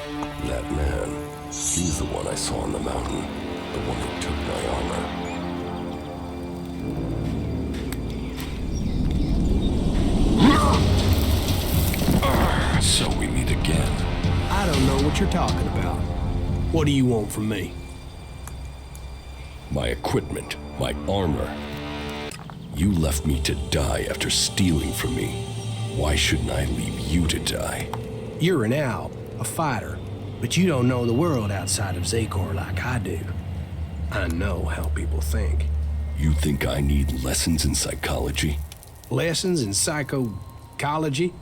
That man, he's the one I saw on the mountain. The one who took my armor. So we meet again. I don't know what you're talking about. What do you want from me? My equipment, my armor. You left me to die after stealing from me. Why shouldn't I leave you to die? You're an Alb, a fighter, but you don't know the world outside of Zakor like I do. I know how people think. You think I need lessons in psychology? Lessons in psychology?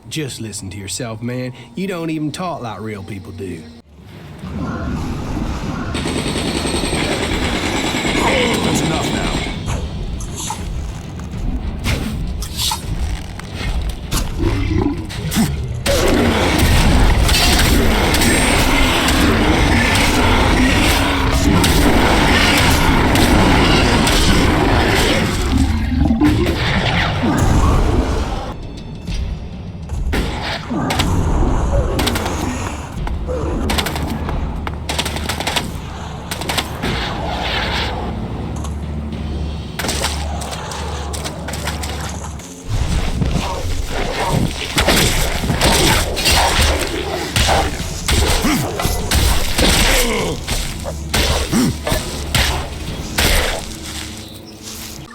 Just listen to yourself, man. You don't even talk like real people do. That's enough now.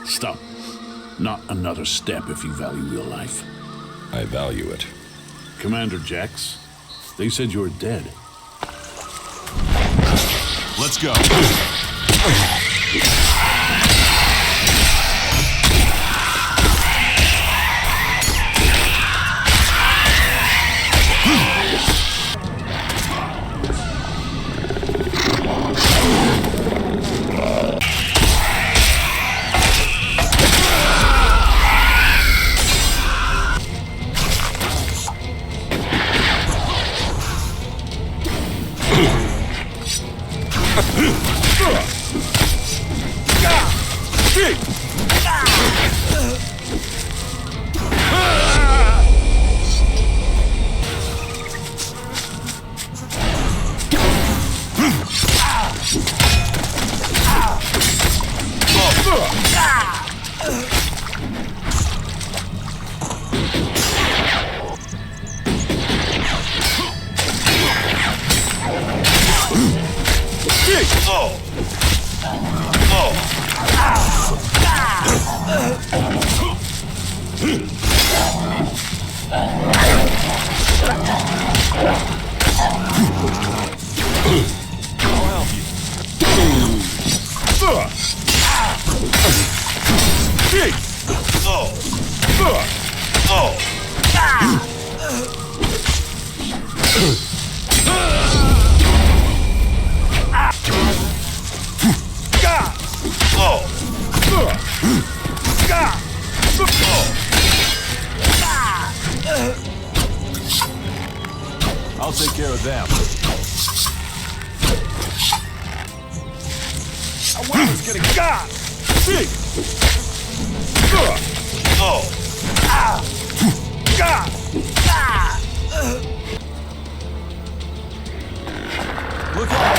Stop. Not another step if you value your life. I value it. Commander Jax, they said you were dead. Let's go. I'll take care of them. Our weapon's getting got! Look out!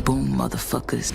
Boom, motherfuckers.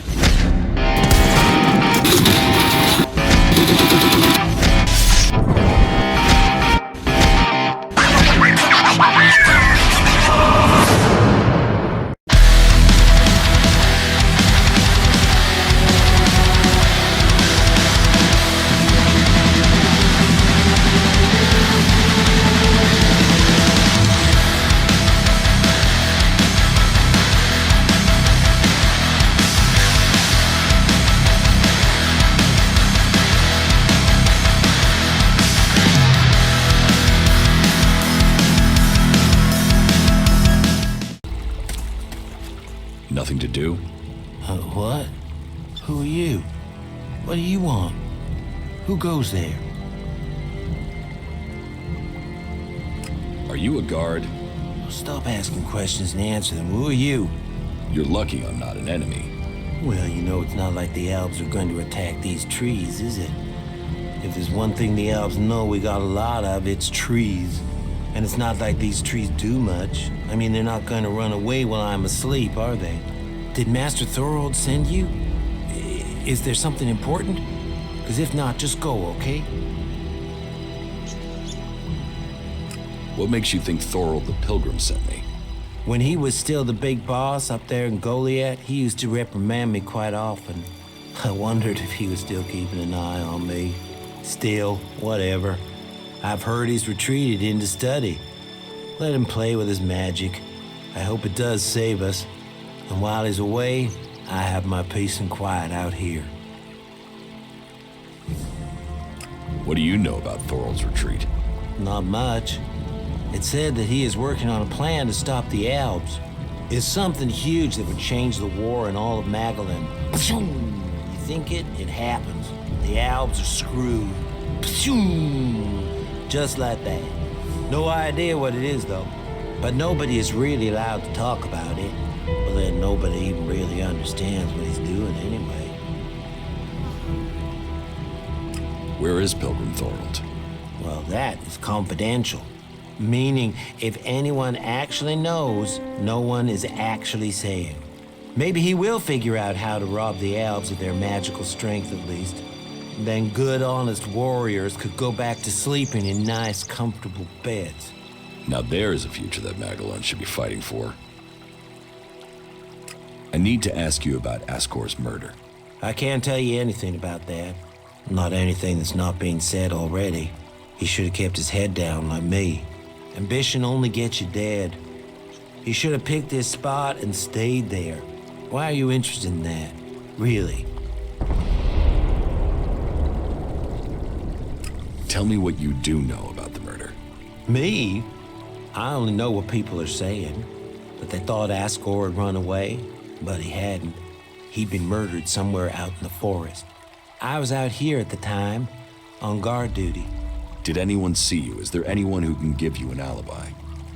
What? Who are you? What do you want? Who goes there? Are you a guard? Stop asking questions and answer them. Who are you? You're lucky I'm not an enemy. Well, you know, it's not like the Albs are going to attack these trees, is it? If there's one thing the Albs know we got a lot of, it's trees. And it's not like these trees do much. I mean, they're not going to run away while I'm asleep, are they? Did Master Thorold send you? Is there something important? Because if not, just go, okay? What makes you think Thorold the Pilgrim sent me? When he was still the big boss up there in Goliet, he used to reprimand me quite often. I wondered if he was still keeping an eye on me. Still, whatever. I've heard he's retreated into study. Let him play with his magic. I hope it does save us. And while he's away, I have my peace and quiet out here. What do you know about Thorold's retreat? Not much. It said that he is working on a plan to stop the Albs. It's something huge that would change the war in all of Magellan. You think it? It happens. The Albs are screwed. Just like that. No idea what it is, though. But nobody is really allowed to talk about it. Well, then nobody even really understands what he's doing anyway. Where is Pilgrim Thorold? Well, that is confidential. Meaning, if anyone actually knows, no one is actually saying. Maybe he will figure out how to rob the Albs of their magical strength at least. Then good, honest warriors could go back to sleeping in nice, comfortable beds. Now there is a future that Magellan should be fighting for. I need to ask you about Ascor's murder. I can't tell you anything about that. Not anything that's not being said already. He should have kept his head down like me. Ambition only gets you dead. He should have picked his spot and stayed there. Why are you interested in that? Really? Tell me what you do know about the murder. Me? I only know what people are saying. That they thought Ascor had run away, but he hadn't. He'd been murdered somewhere out in the forest. I was out here at the time, on guard duty. Did anyone see you? Is there anyone who can give you an alibi?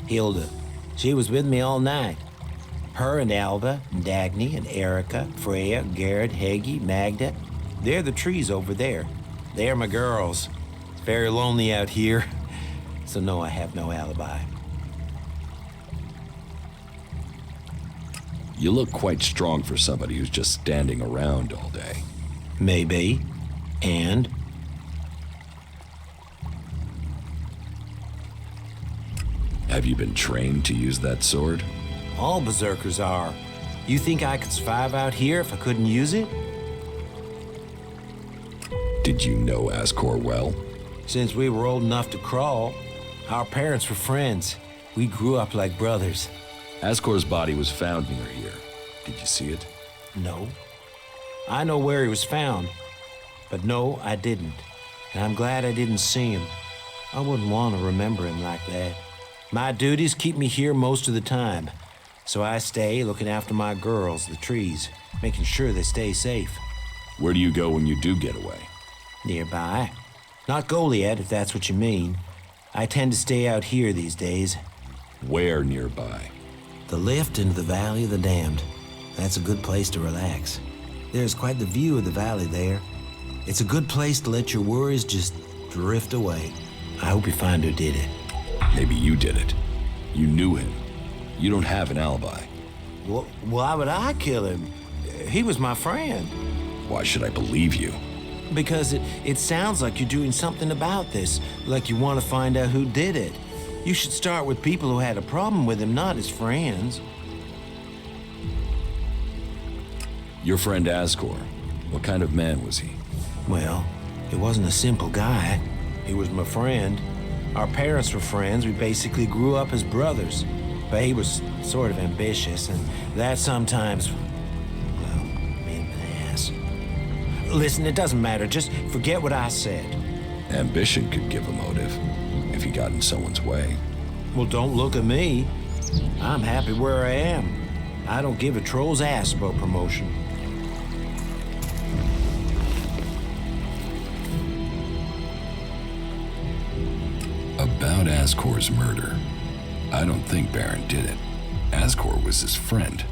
Hilda. She was with me all night. Her and Alva, and Dagny, and Erica, Freya, Garrett, Heggie, Magda. They're the trees over there. They're my girls. It's very lonely out here. So no, I have no alibi. You look quite strong for somebody who's just standing around all day. Maybe. And? Have you been trained to use that sword? All Berserkers are. You think I could survive out here if I couldn't use it? Did you know Ascor well? Since we were old enough to crawl, our parents were friends. We grew up like brothers. Ascor's body was found near here. Did you see it? No. I know where he was found, but no, I didn't. And I'm glad I didn't see him. I wouldn't want to remember him like that. My duties keep me here most of the time, so I stay looking after my girls, the trees, making sure they stay safe. Where do you go when you do get away? Nearby. Not Goliet, if that's what you mean. I tend to stay out here these days. Where nearby? The lift into the Valley of the Damned. That's a good place to relax. There's quite the view of the valley there. It's a good place to let your worries just drift away. I hope you find who did it. Maybe you did it. You knew him. You don't have an alibi. Well, why would I kill him? He was my friend. Why should I believe you? Because it sounds like you're doing something about this, like you want to find out who did it. You should start with people who had a problem with him, not his friends. Your friend Ascor, what kind of man was he? Well, he wasn't a simple guy. He was my friend. Our parents were friends. We basically grew up as brothers. But he was sort of ambitious, and that sometimes, well, made him an ass. Listen, it doesn't matter. Just forget what I said. Ambition could give a motive, if he got in someone's way. Well, don't look at me. I'm happy where I am. I don't give a troll's ass about promotion. About Ascor's murder, I don't think Barin did it. Ascor was his friend,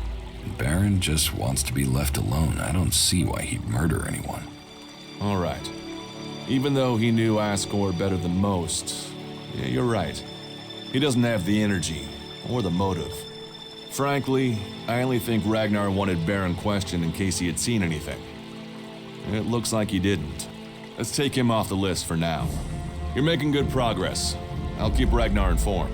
and Barin just wants to be left alone. I don't see why he'd murder anyone. All right. Even though he knew Ascor better than most, yeah, you're right. He doesn't have the energy or the motive. Frankly, I only think Ragnar wanted Barin questioned in case he had seen anything. It looks like he didn't. Let's take him off the list for now. You're making good progress. I'll keep Ragnar informed.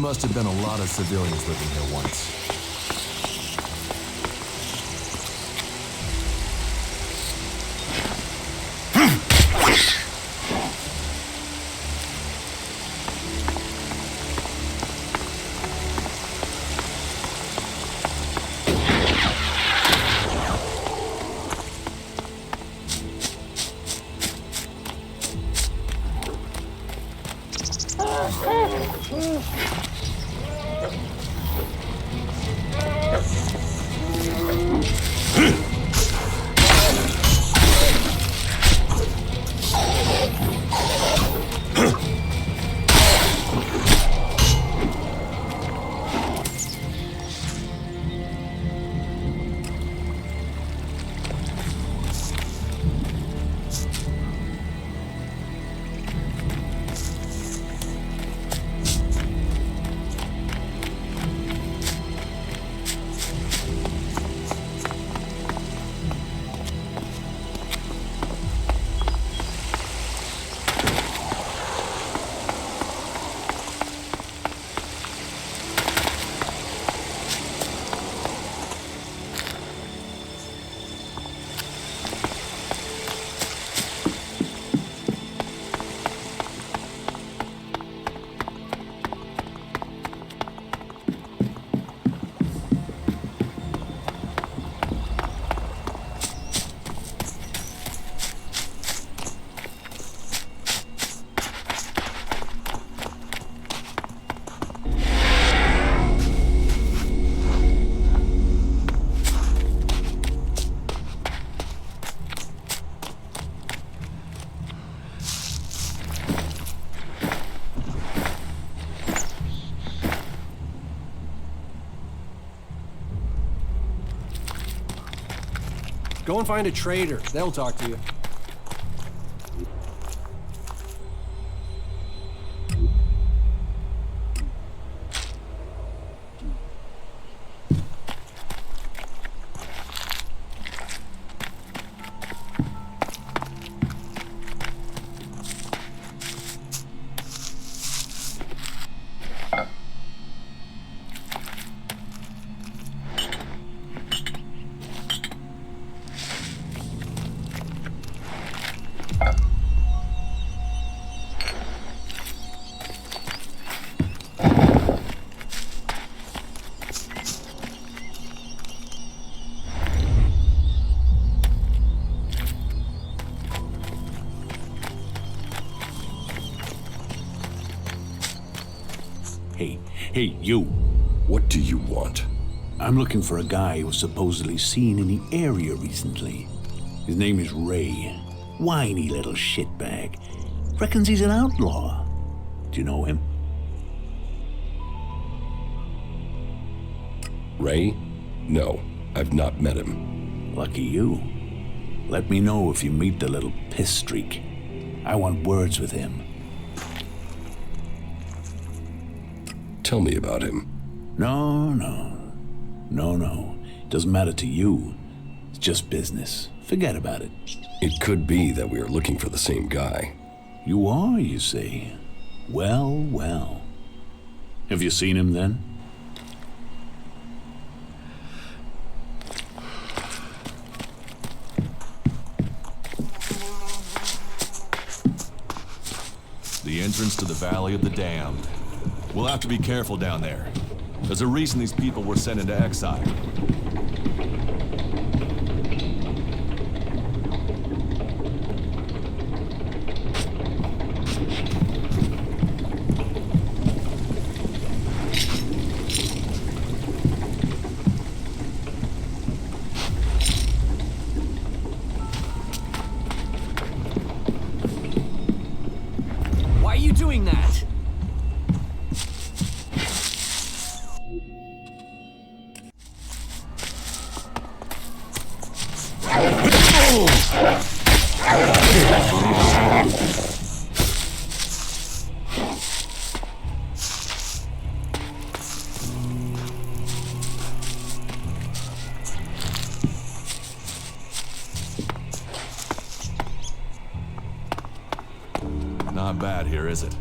must have been a lot of civilians living here once. Go and find a trader. They'll talk to you. Hey, you. What do you want? I'm looking for a guy who was supposedly seen in the area recently. His name is Ray. Whiny little shitbag. Reckons he's an outlaw. Do you know him? Ray? No, I've not met him. Lucky you. Let me know if you meet the little piss streak. I want words with him. Tell me about him. No. Doesn't matter to you. It's just business. Forget about it. It could be that we are looking for the same guy. You are, you say? Well. Have you seen him then? The entrance to the Valley of the Damned. We'll have to be careful down there. There's a reason these people were sent into exile. Why are you doing that? Not bad here, is it?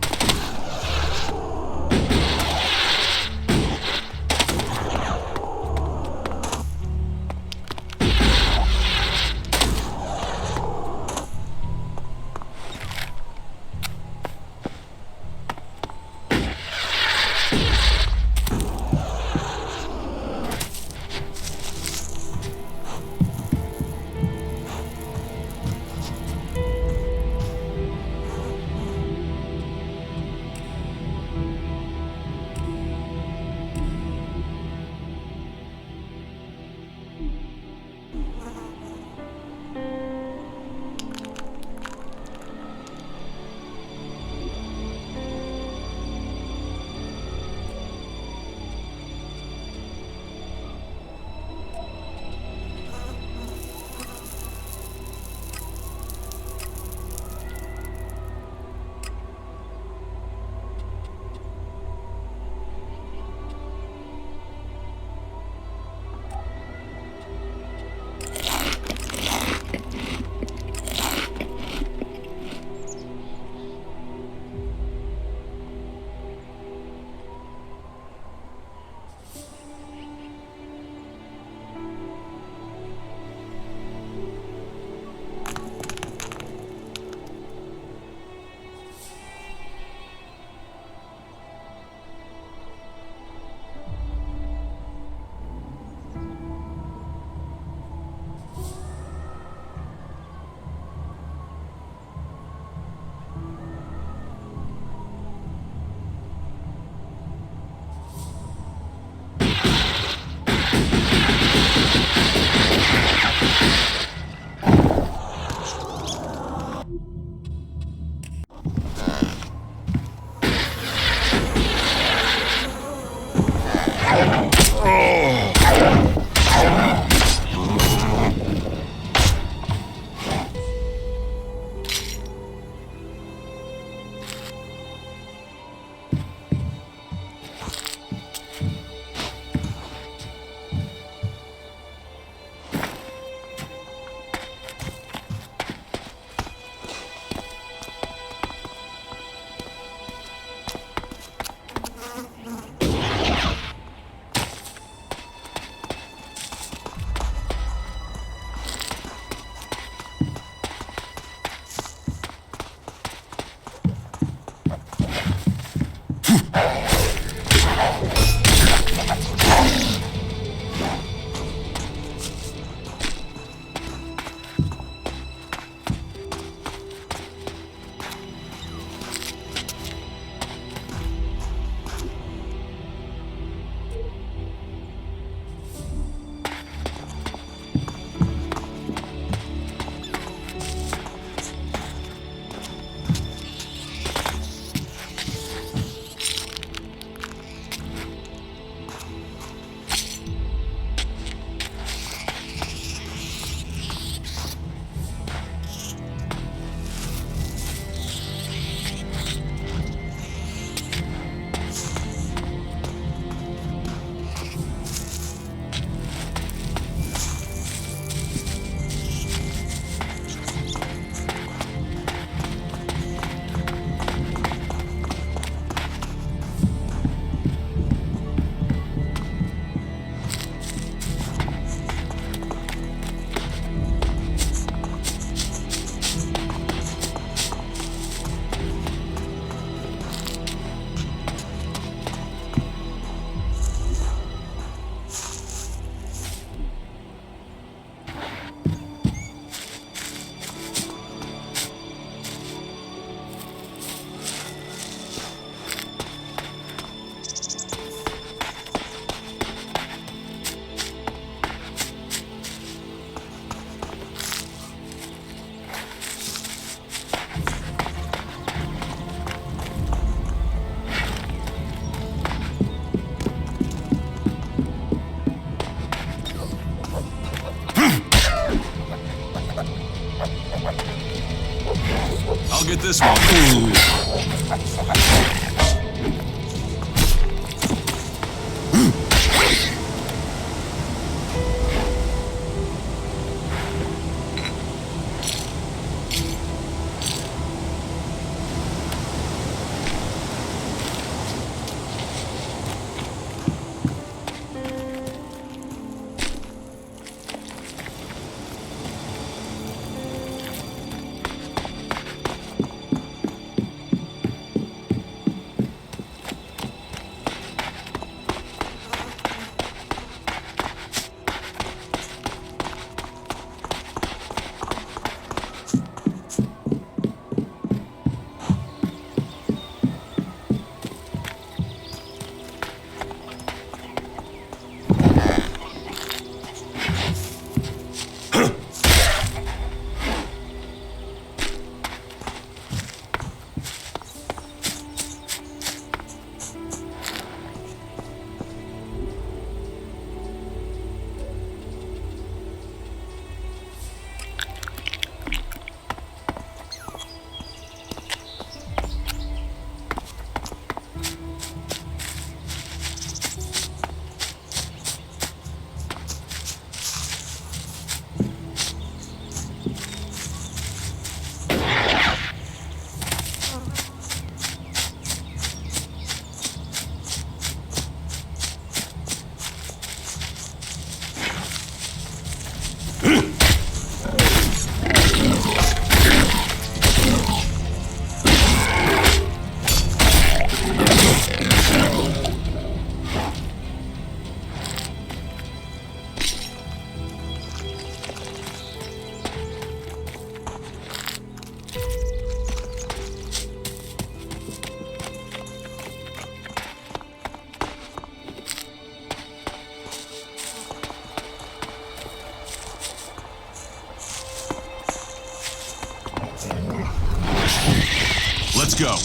I'll get this one. Let's go.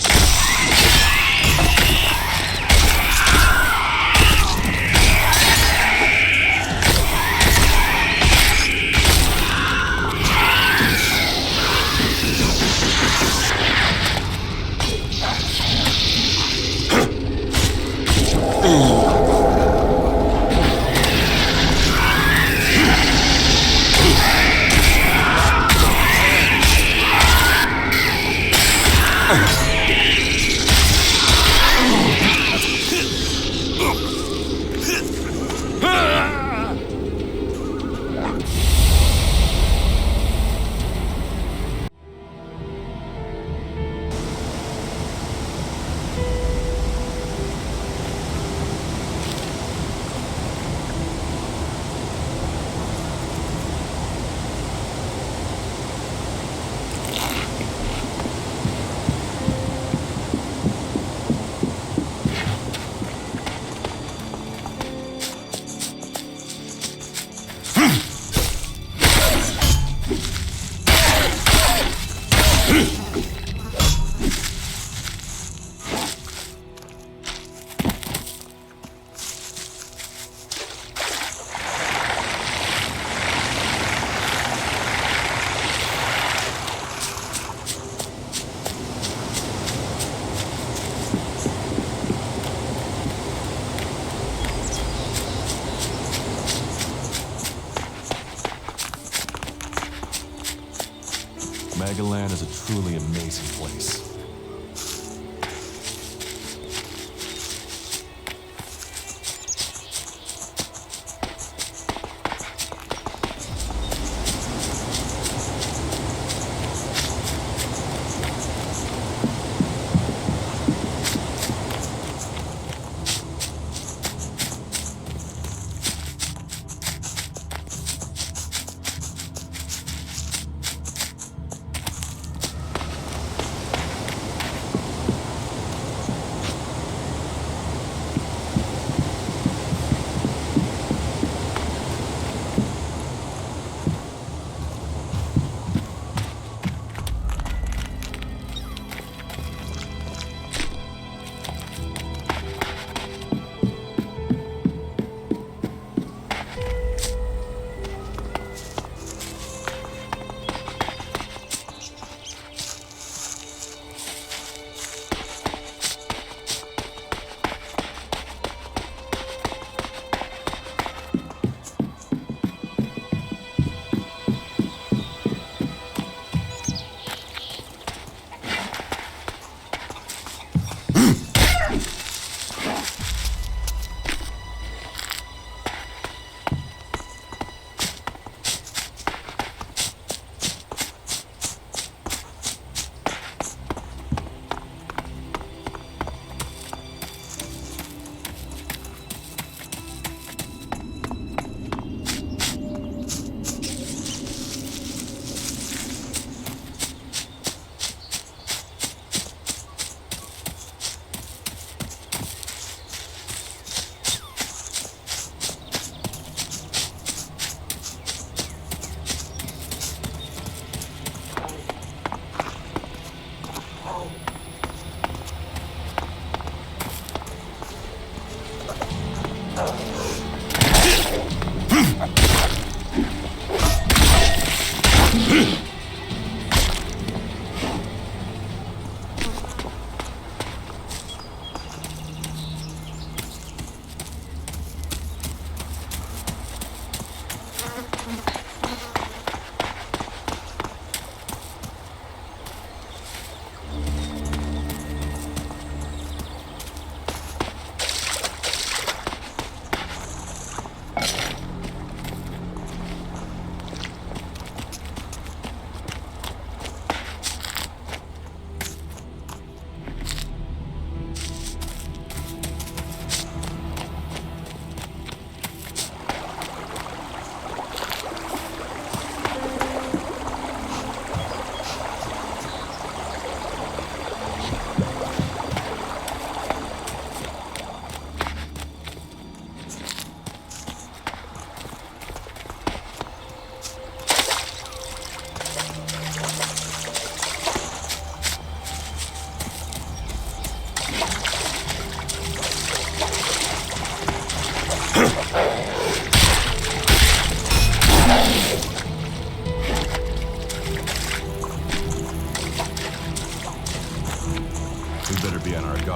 Magaland is a truly amazing place.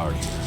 guard here.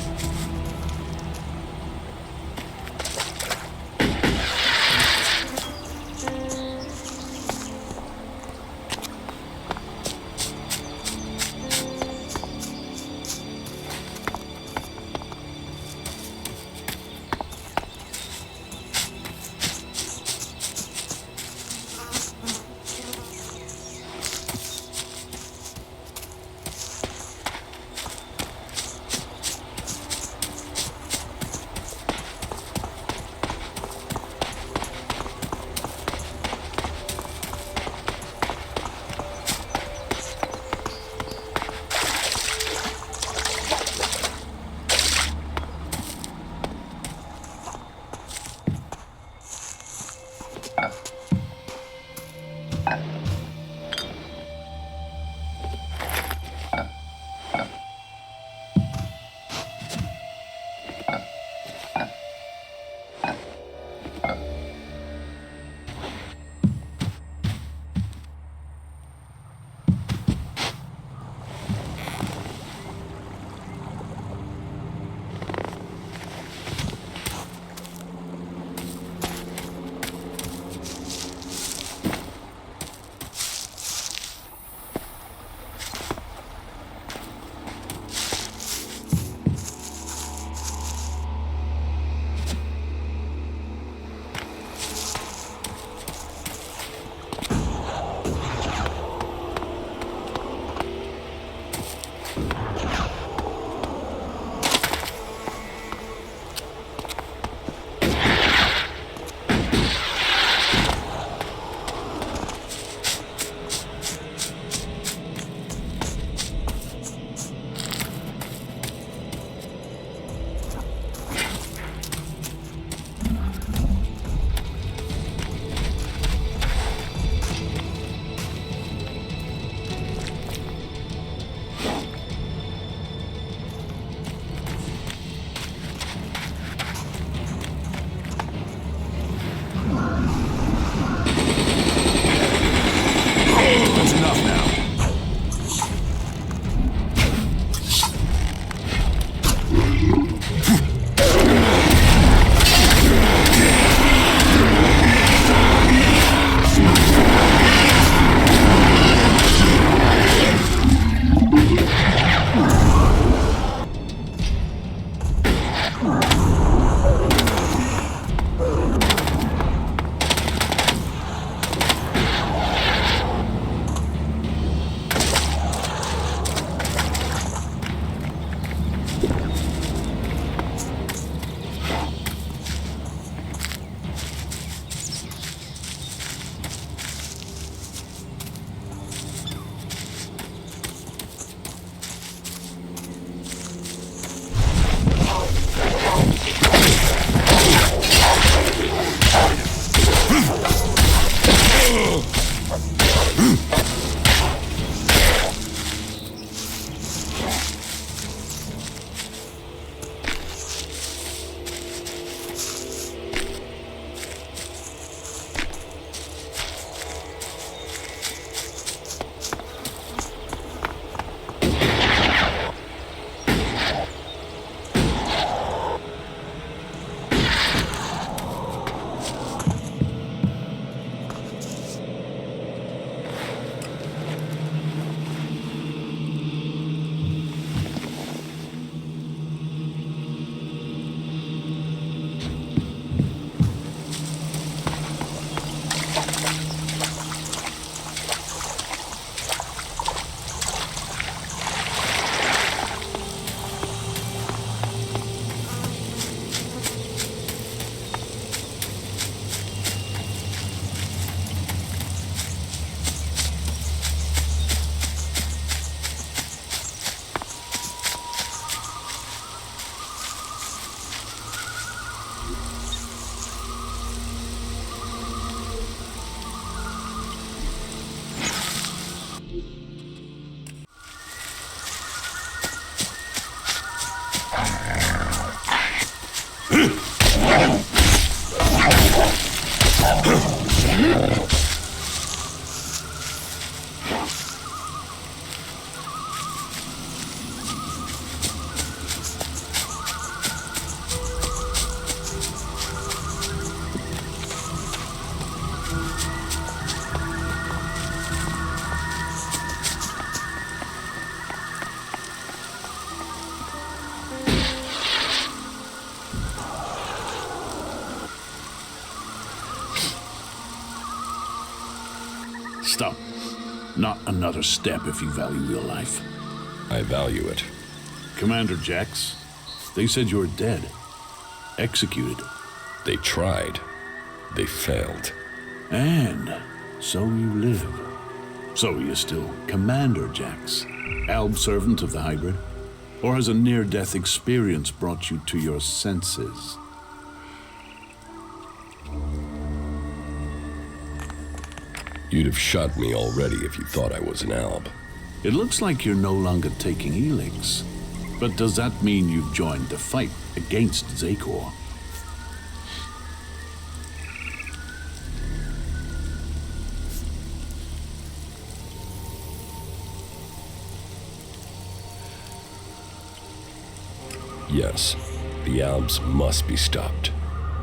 Stop. Not another step if you value your life. I value it. Commander Jax, they said you were dead. Executed. They tried. They failed. And so you live. So you're still Commander Jax, Alb servant of the hybrid? Or has a near-death experience brought you to your senses? You'd have shot me already if you thought I was an Alb. It looks like you're no longer taking Elex. But does that mean you've joined the fight against Zakor? Yes, the Albs must be stopped.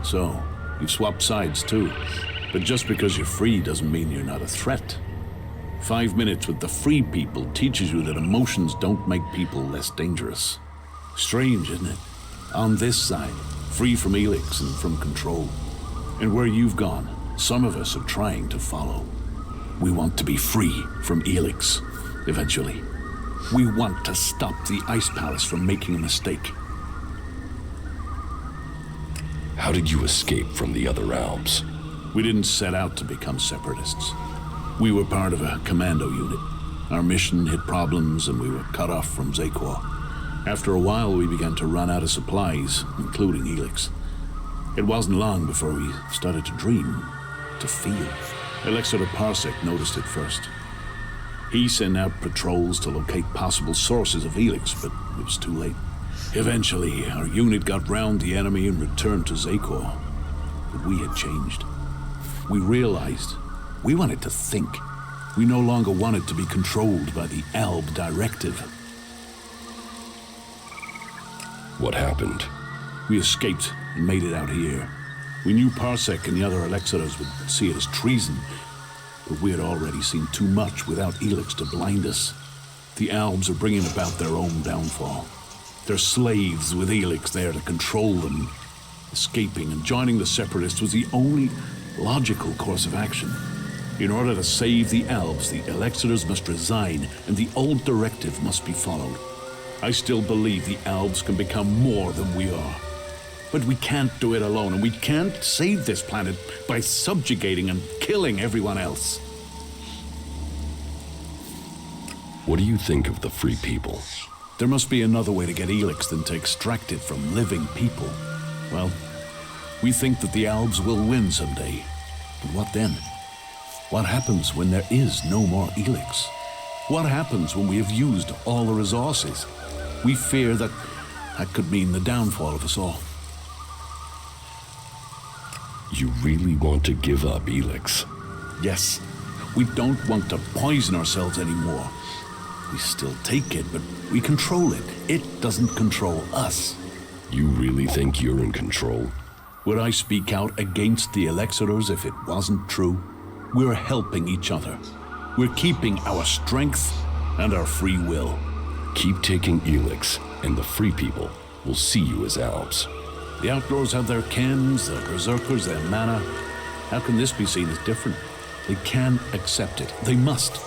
So, you've swapped sides too. But just because you're free doesn't mean you're not a threat. 5 minutes with the free people teaches you that emotions don't make people less dangerous. Strange, isn't it? On this side, free from Elex and from control. And where you've gone, some of us are trying to follow. We want to be free from Elex, eventually. We want to stop the Ice Palace from making a mistake. How did you escape from the other Albs? We didn't set out to become separatists. We were part of a commando unit. Our mission hit problems and we were cut off from Zakor. After a while, we began to run out of supplies, including Elex. It wasn't long before we started to dream, to feel. Elexator Parsec noticed it first. He sent out patrols to locate possible sources of Elex, but it was too late. Eventually, our unit got round the enemy and returned to Zakor. But we had changed. We realized we wanted to think. We no longer wanted to be controlled by the Alb directive. What happened? We escaped and made it out here. We knew Parsec and the other Elexators would see it as treason, but we had already seen too much without Elex to blind us. The Albs are bringing about their own downfall. They're slaves with Elex there to control them. Escaping and joining the Separatists was the only logical course of action. In order to save the Albs, the Elexators must resign, and the old directive must be followed. I still believe the Albs can become more than we are. But we can't do it alone, and we can't save this planet by subjugating and killing everyone else. What do you think of the free people? There must be another way to get Elex than to extract it from living people. Well, we think that the Albs will win someday. But what then? What happens when there is no more Elex? What happens when we have used all the resources? We fear that could mean the downfall of us all. You really want to give up Elex? Yes. We don't want to poison ourselves anymore. We still take it, but we control it. It doesn't control us. You really think you're in control? Would I speak out against the Elexators if it wasn't true? We're helping each other. We're keeping our strength and our free will. Keep taking Elex, and the free people will see you as Albs. The Outlaws have their Kens, their Berserkers, their mana. How can this be seen as different? They can accept it. They must.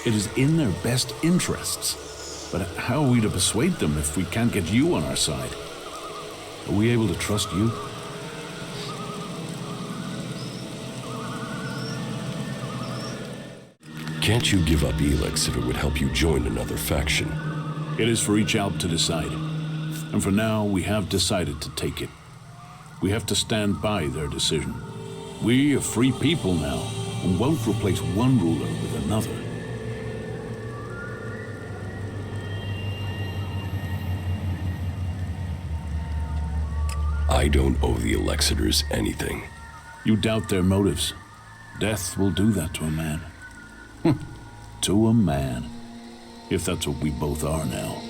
It is in their best interests. But how are we to persuade them if we can't get you on our side? Are we able to trust you? Can't you give up Elex if it would help you join another faction? It is for each Alb to decide. And for now, we have decided to take it. We have to stand by their decision. We are free people now, and won't replace one ruler with another. I don't owe the Elexators anything. You doubt their motives. Death will do that to a man. To a man. If that's what we both are now.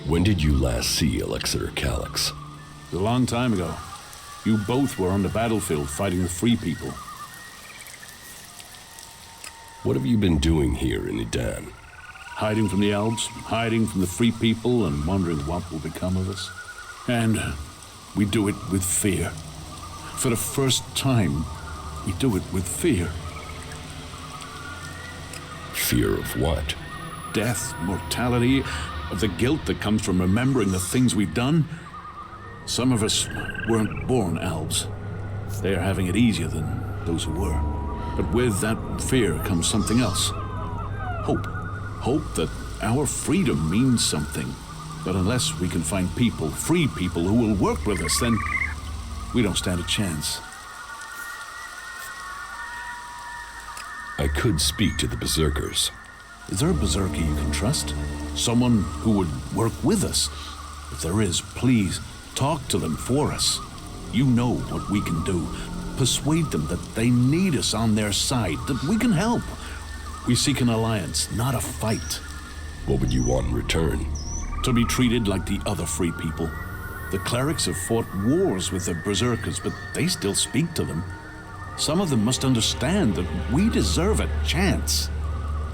When did you last see Elexator Calyx? A long time ago. You both were on the battlefield fighting the free people. What have you been doing here in Edan? Hiding from the Albs, hiding from the free people, and wondering what will become of us. And we do it with fear. For the first time, We do it with fear. Fear of what? Death, mortality, of the guilt that comes from remembering the things we've done. Some of us weren't born Albs. They are having it easier than those who were. But with that fear comes something else. Hope. Hope that our freedom means something. But unless we can find people, free people, who will work with us, then we don't stand a chance. I could speak to the Berserkers. Is there a Berserker you can trust? Someone who would work with us? If there is, please, talk to them for us. You know what we can do. Persuade them that they need us on their side, that we can help. We seek an alliance, not a fight. What would you want in return? To be treated like the other free people. The clerics have fought wars with the Berserkers, but they still speak to them. Some of them must understand that we deserve a chance.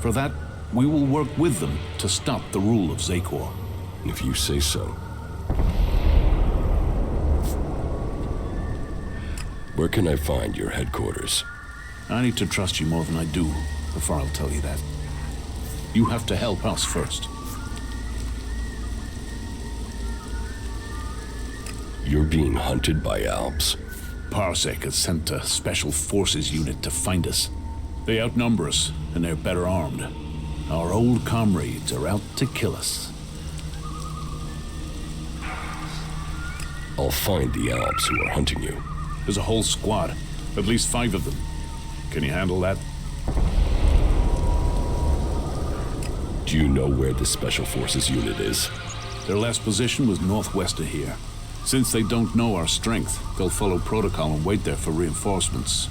For that, we will work with them to stop the rule of Zakor. If you say so. Where can I find your headquarters? I need to trust you more than I do before I'll tell you that. You have to help us first. You're being hunted by Albs? Parsec has sent a special forces unit to find us. They outnumber us, and they're better armed. Our old comrades are out to kill us. I'll find the Albs who are hunting you. There's a whole squad, at least 5 of them. Can you handle that? Do you know where the Special Forces unit is? Their last position was northwest of here. Since they don't know our strength, they'll follow protocol and wait there for reinforcements.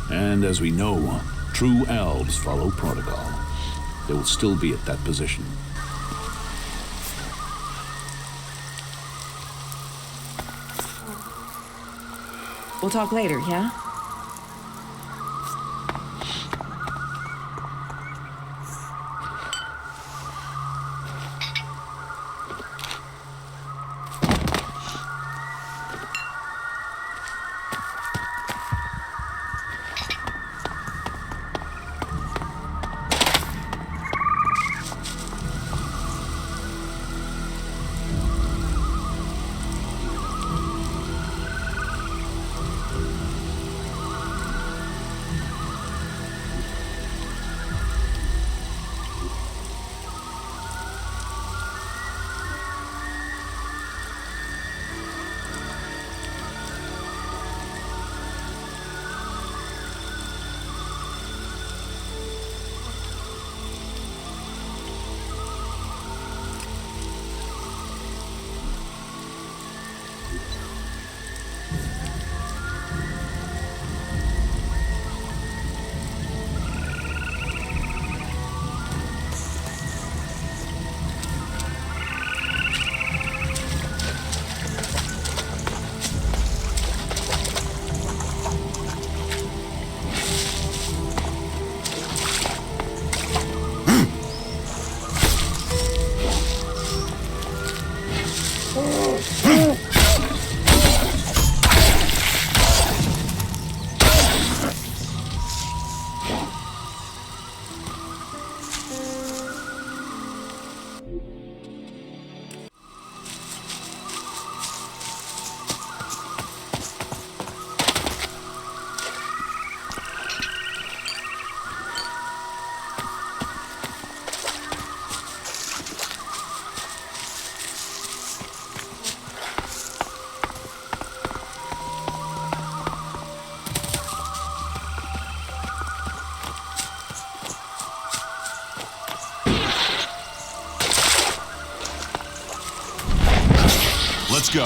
And as we know, true Albs follow protocol. They will still be at that position. We'll talk later, yeah? Let's go.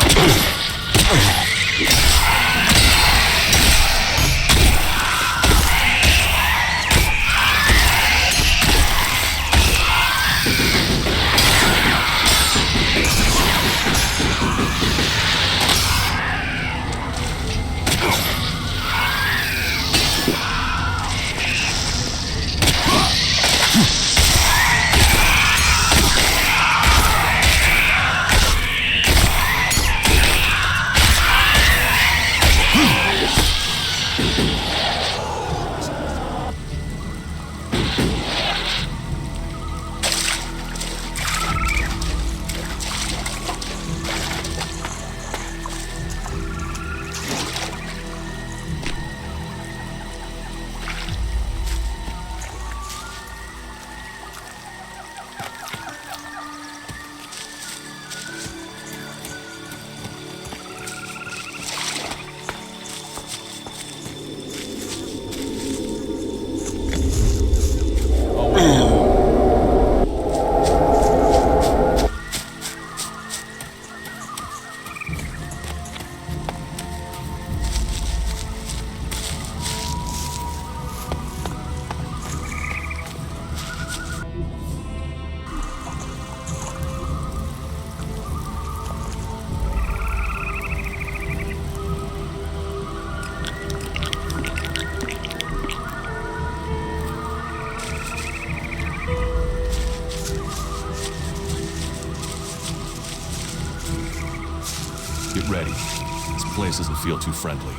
Get ready. This place doesn't feel too friendly.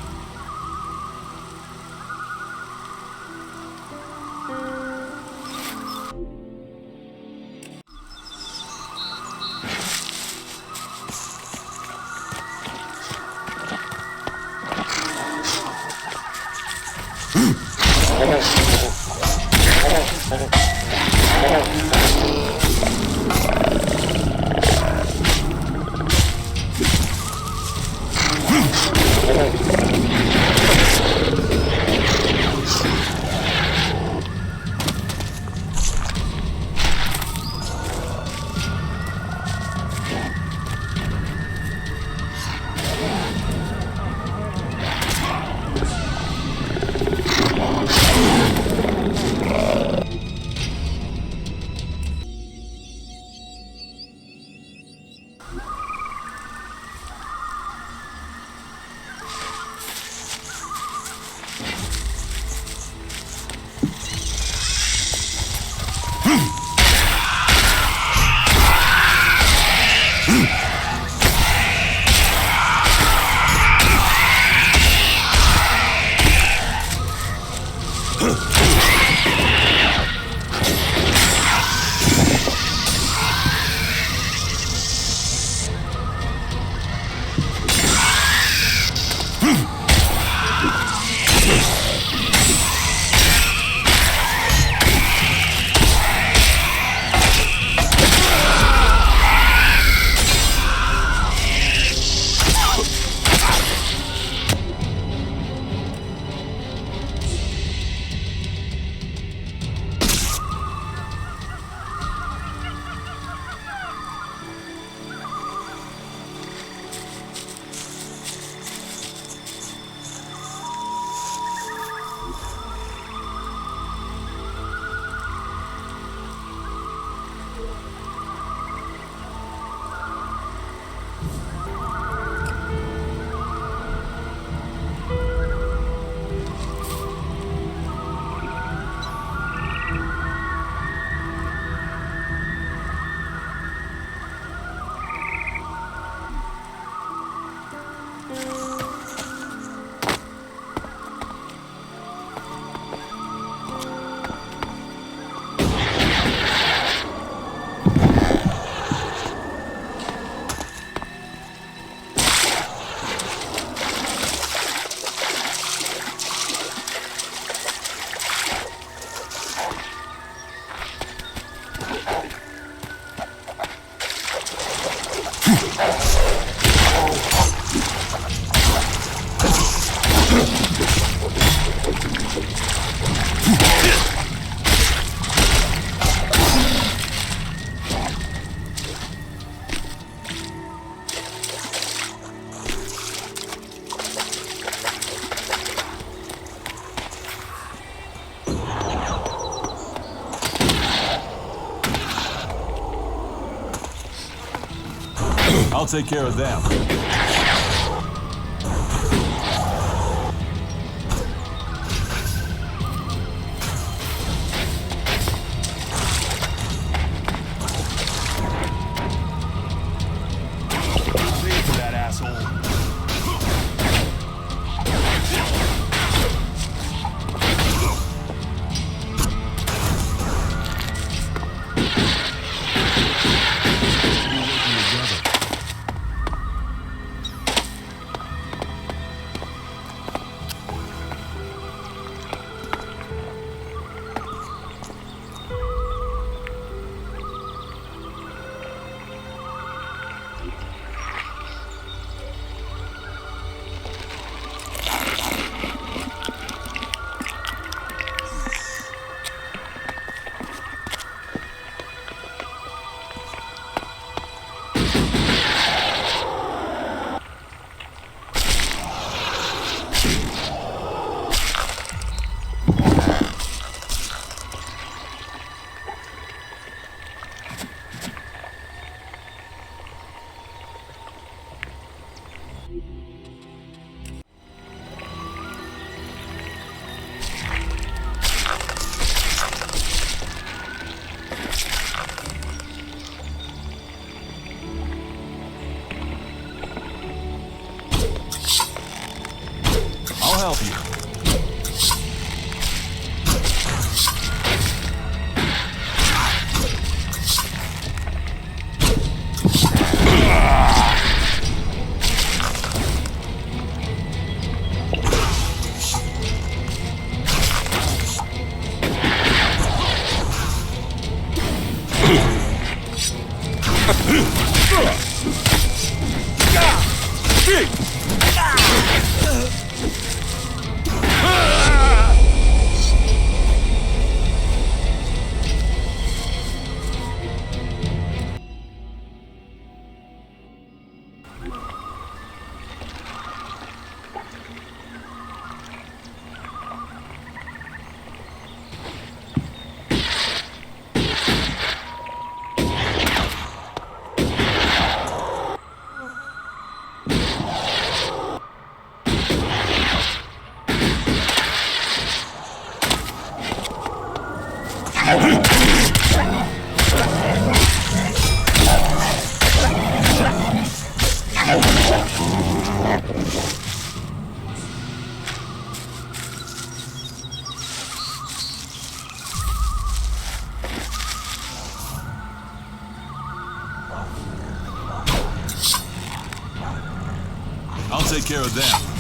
I'll take care of them. I'll take care of them.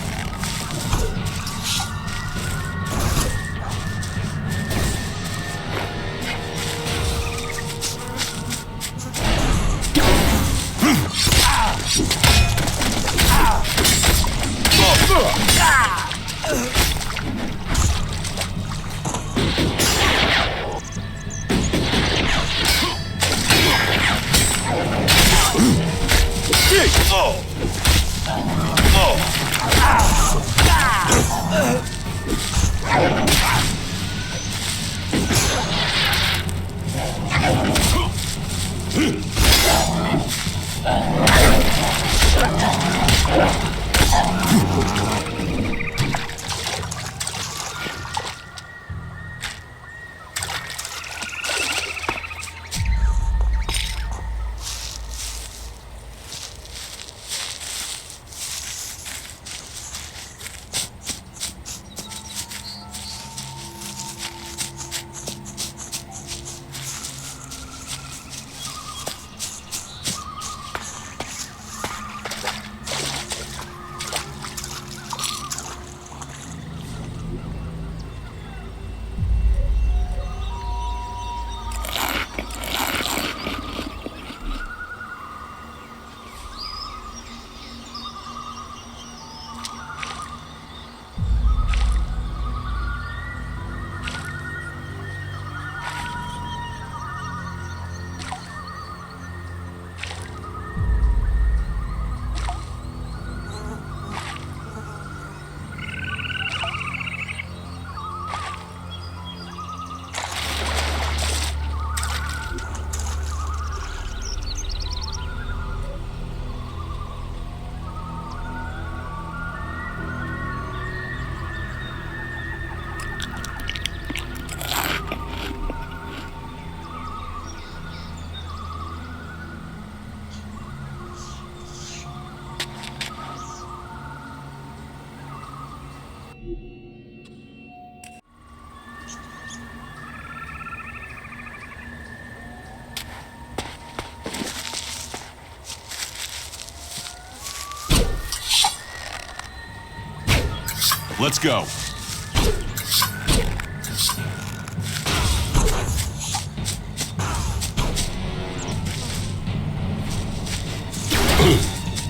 Let's go.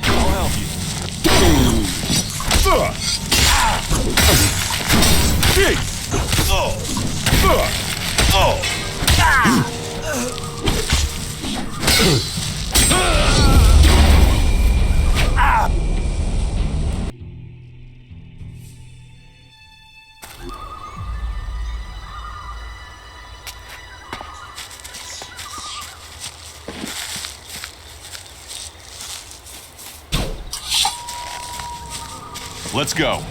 I'll help you. Let's go.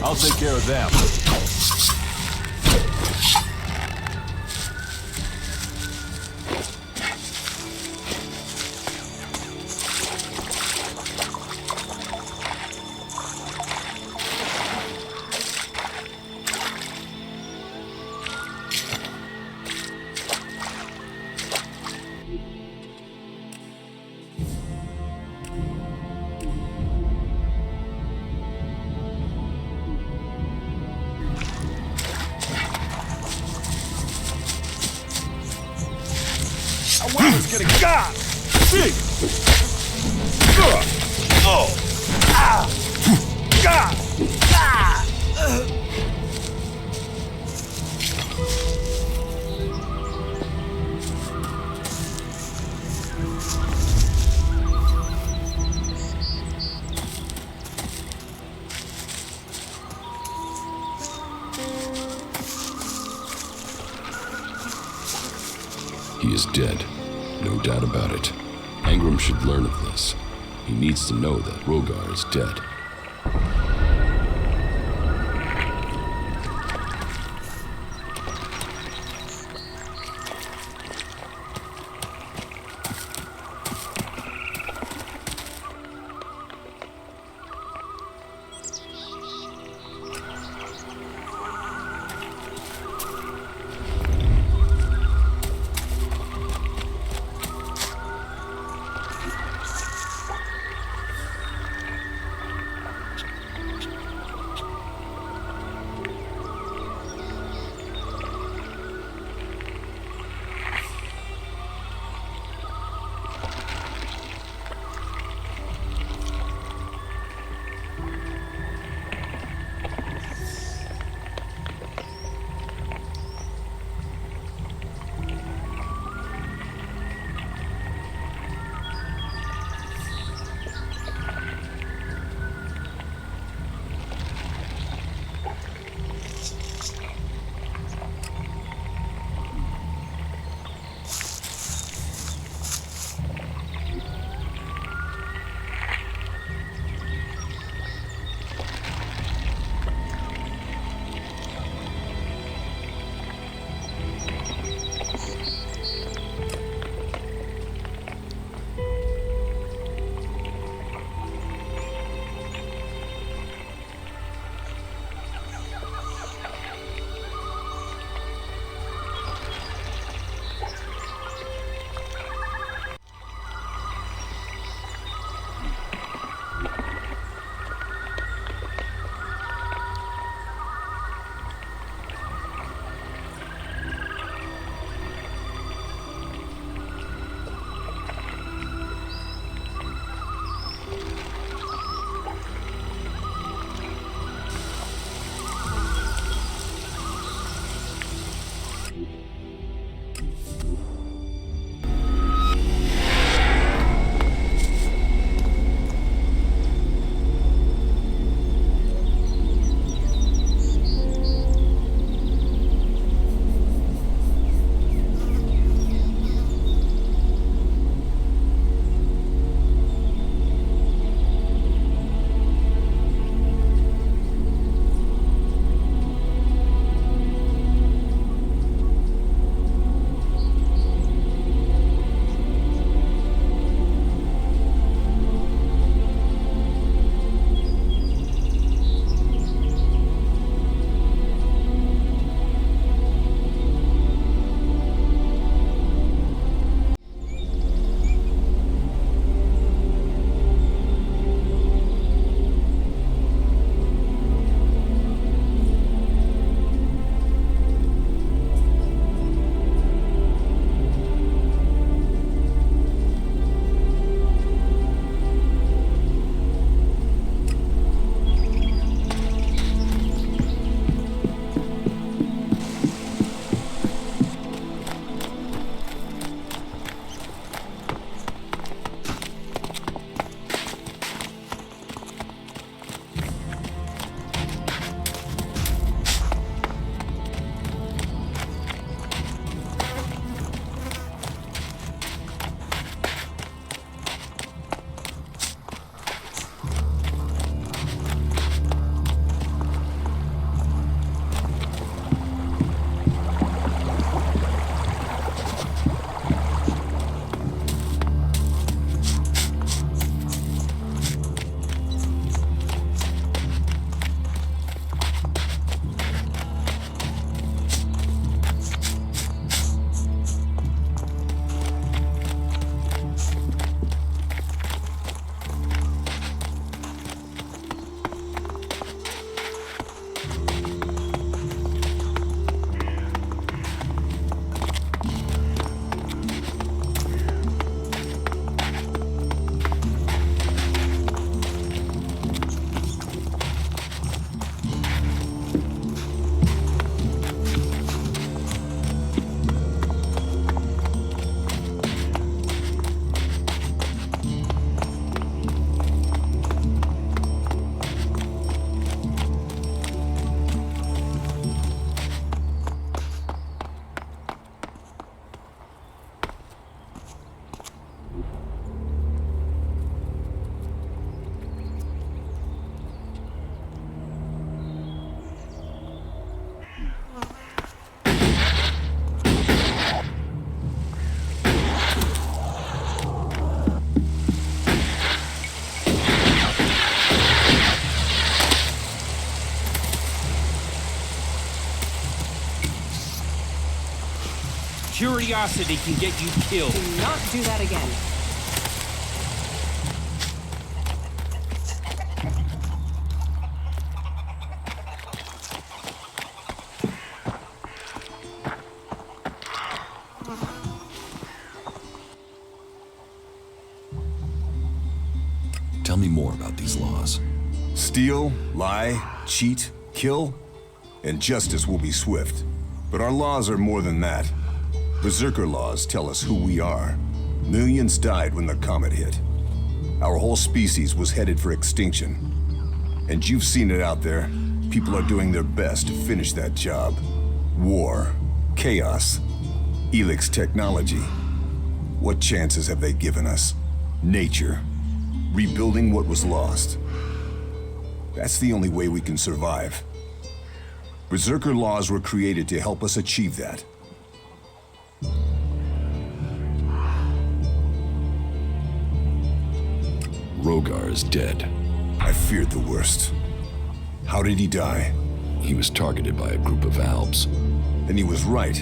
I'll take care of them. He's gonna God! See! Oh! Ah! God! Ah! He is dead, no doubt about it. Angrim should learn of this. He needs to know that Rogar is dead. Curiosity can get you killed. Do not do that again. Tell me more about these laws. Steal, lie, cheat, kill, and justice will be swift. But our laws are more than that. Berserker laws tell us who we are. Millions died when the comet hit. Our whole species was headed for extinction. And you've seen it out there. People are doing their best to finish that job. War, chaos, Elex technology. What chances have they given us? Nature. Rebuilding what was lost. That's the only way we can survive. Berserker laws were created to help us achieve that. Rogar is dead. I feared the worst. How did he die? He was targeted by a group of Albs. And he was right.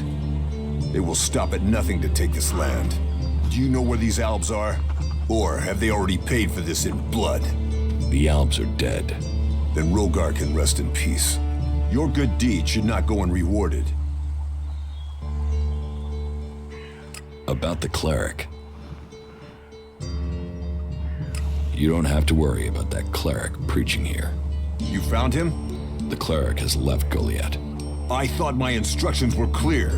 They will stop at nothing to take this land. Do you know where these Albs are? Or have they already paid for this in blood? The Albs are dead. Then Rogar can rest in peace. Your good deed should not go unrewarded. About the cleric. You don't have to worry about that cleric preaching here. You found him? The cleric has left Goliet. I thought my instructions were clear.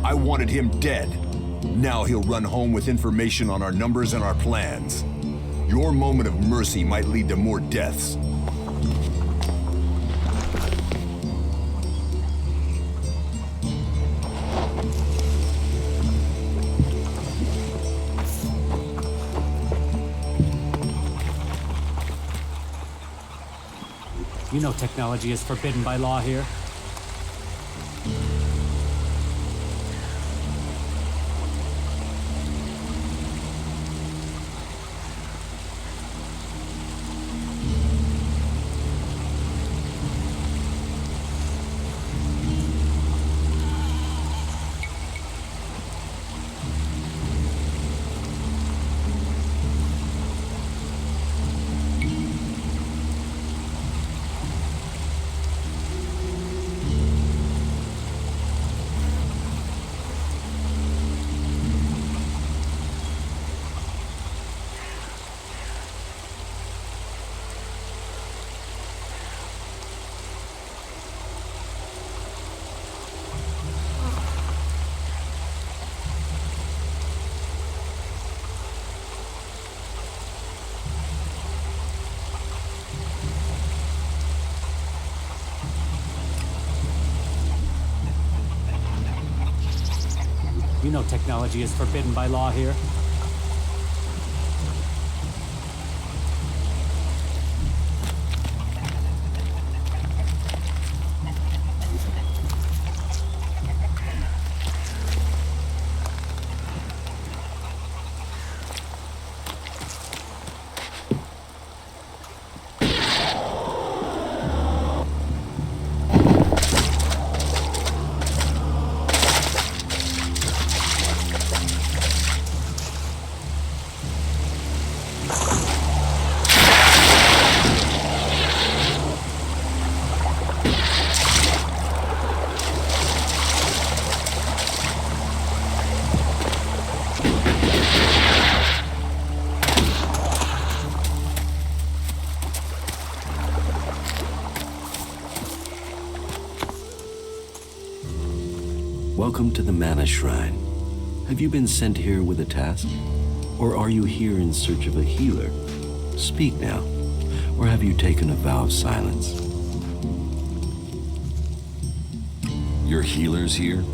I wanted him dead. Now he'll run home with information on our numbers and our plans. Your moment of mercy might lead to more deaths. You know technology is forbidden by law here. You know technology is forbidden by law here. Welcome to the Mana Shrine. Have you been sent here with a task? Or are you here in search of a healer? Speak now. Or have you taken a vow of silence? Your healers here?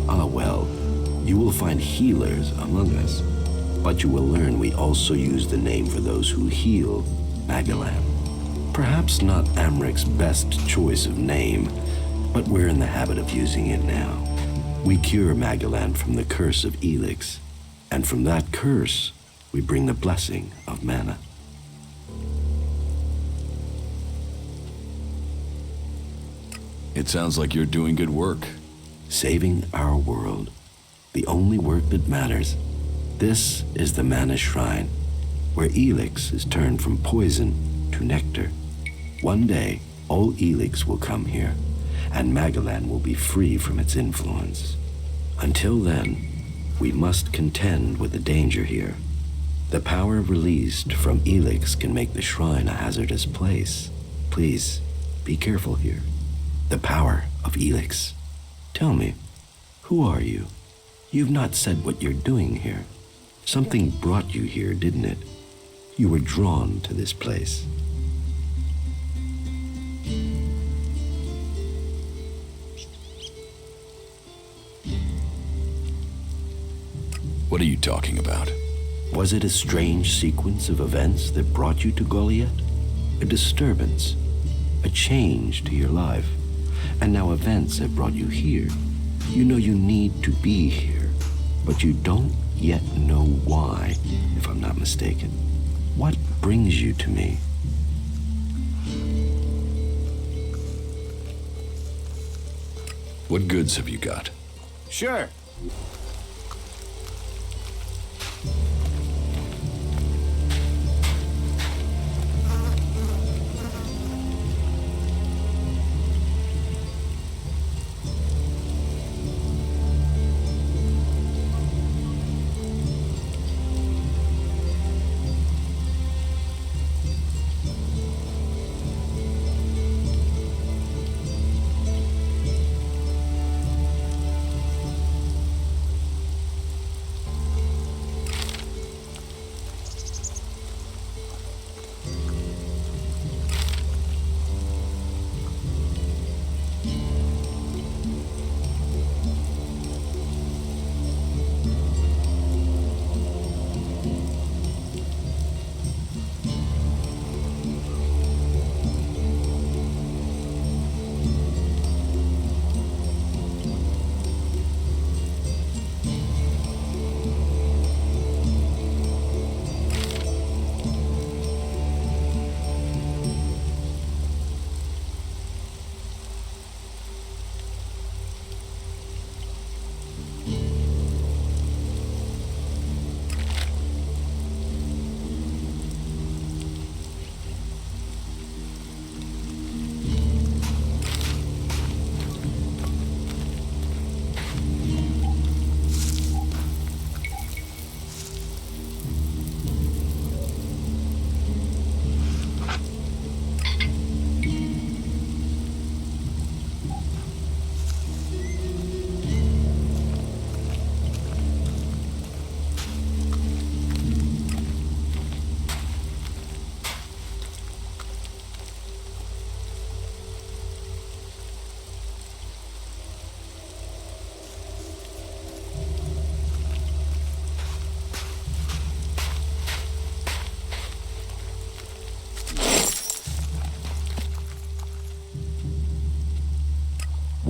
Ah, well, you will find healers among us. But you will learn we also use the name for those who heal, Magellan. Perhaps not Amric's best choice of name, but we're in the habit of using it now. We cure Magellan from the curse of Elex, and from that curse, we bring the blessing of mana. It sounds like you're doing good work. Saving our world. the only work that matters. This is the Mana Shrine, where Elex is turned from poison to nectar. One day, all Elex will come here, and Magalan will be free from its influence. Until then, we must contend with the danger here. The power released from Elex can make the shrine a hazardous place. Please, be careful here. The power of Elex. Tell me, who are you? You've not said what you're doing here. Something brought you here, didn't it? You were drawn to this place. What are you talking about? Was it a strange sequence of events that brought you to Goliet? A disturbance, a change to your life, and now events have brought you here. You know you need to be here, but you don't yet know why, if I'm not mistaken. What brings you to me? What goods have you got? Sure.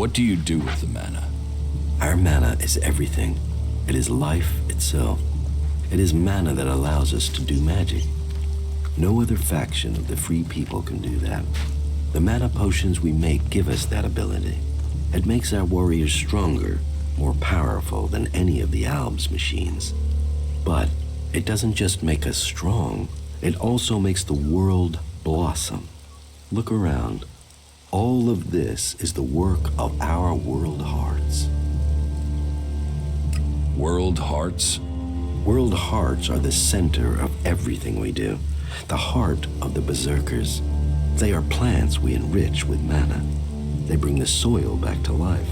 What do you do with the mana? Our mana is everything. It is life itself. It is mana that allows us to do magic. No other faction of the free people can do that. The mana potions we make give us that ability. It makes our warriors stronger, more powerful than any of the Albs machines. But it doesn't just make us strong, it also makes the world blossom. Look around. All of this is the work of our world hearts. World hearts? World hearts are the center of everything we do. The heart of the Berserkers. They are plants we enrich with mana. They bring the soil back to life.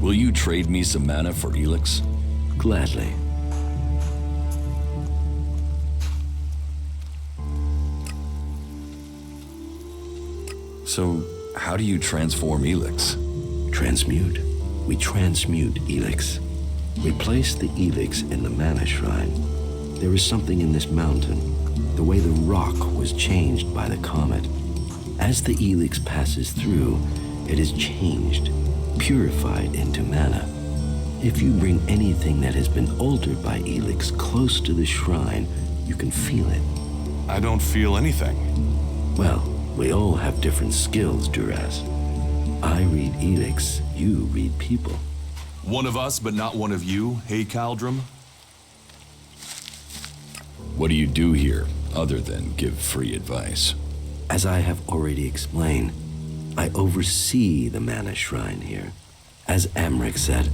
Will you trade me some mana for Elex? Gladly. So, how do you transform Elex? Transmute. We transmute Elex. We place the Elex in the Mana Shrine. There is something in this mountain, the way the rock was changed by the comet. As the Elex passes through, it is changed, purified into mana. If you bring anything that has been altered by Elex close to the shrine, you can feel it. I don't feel anything. Well, we all have different skills, Duras. I read Elex, you read people. One of us, but not one of you, hey Caldrim? What do you do here, other than give free advice? As I have already explained, I oversee the mana shrine here. As Amric said,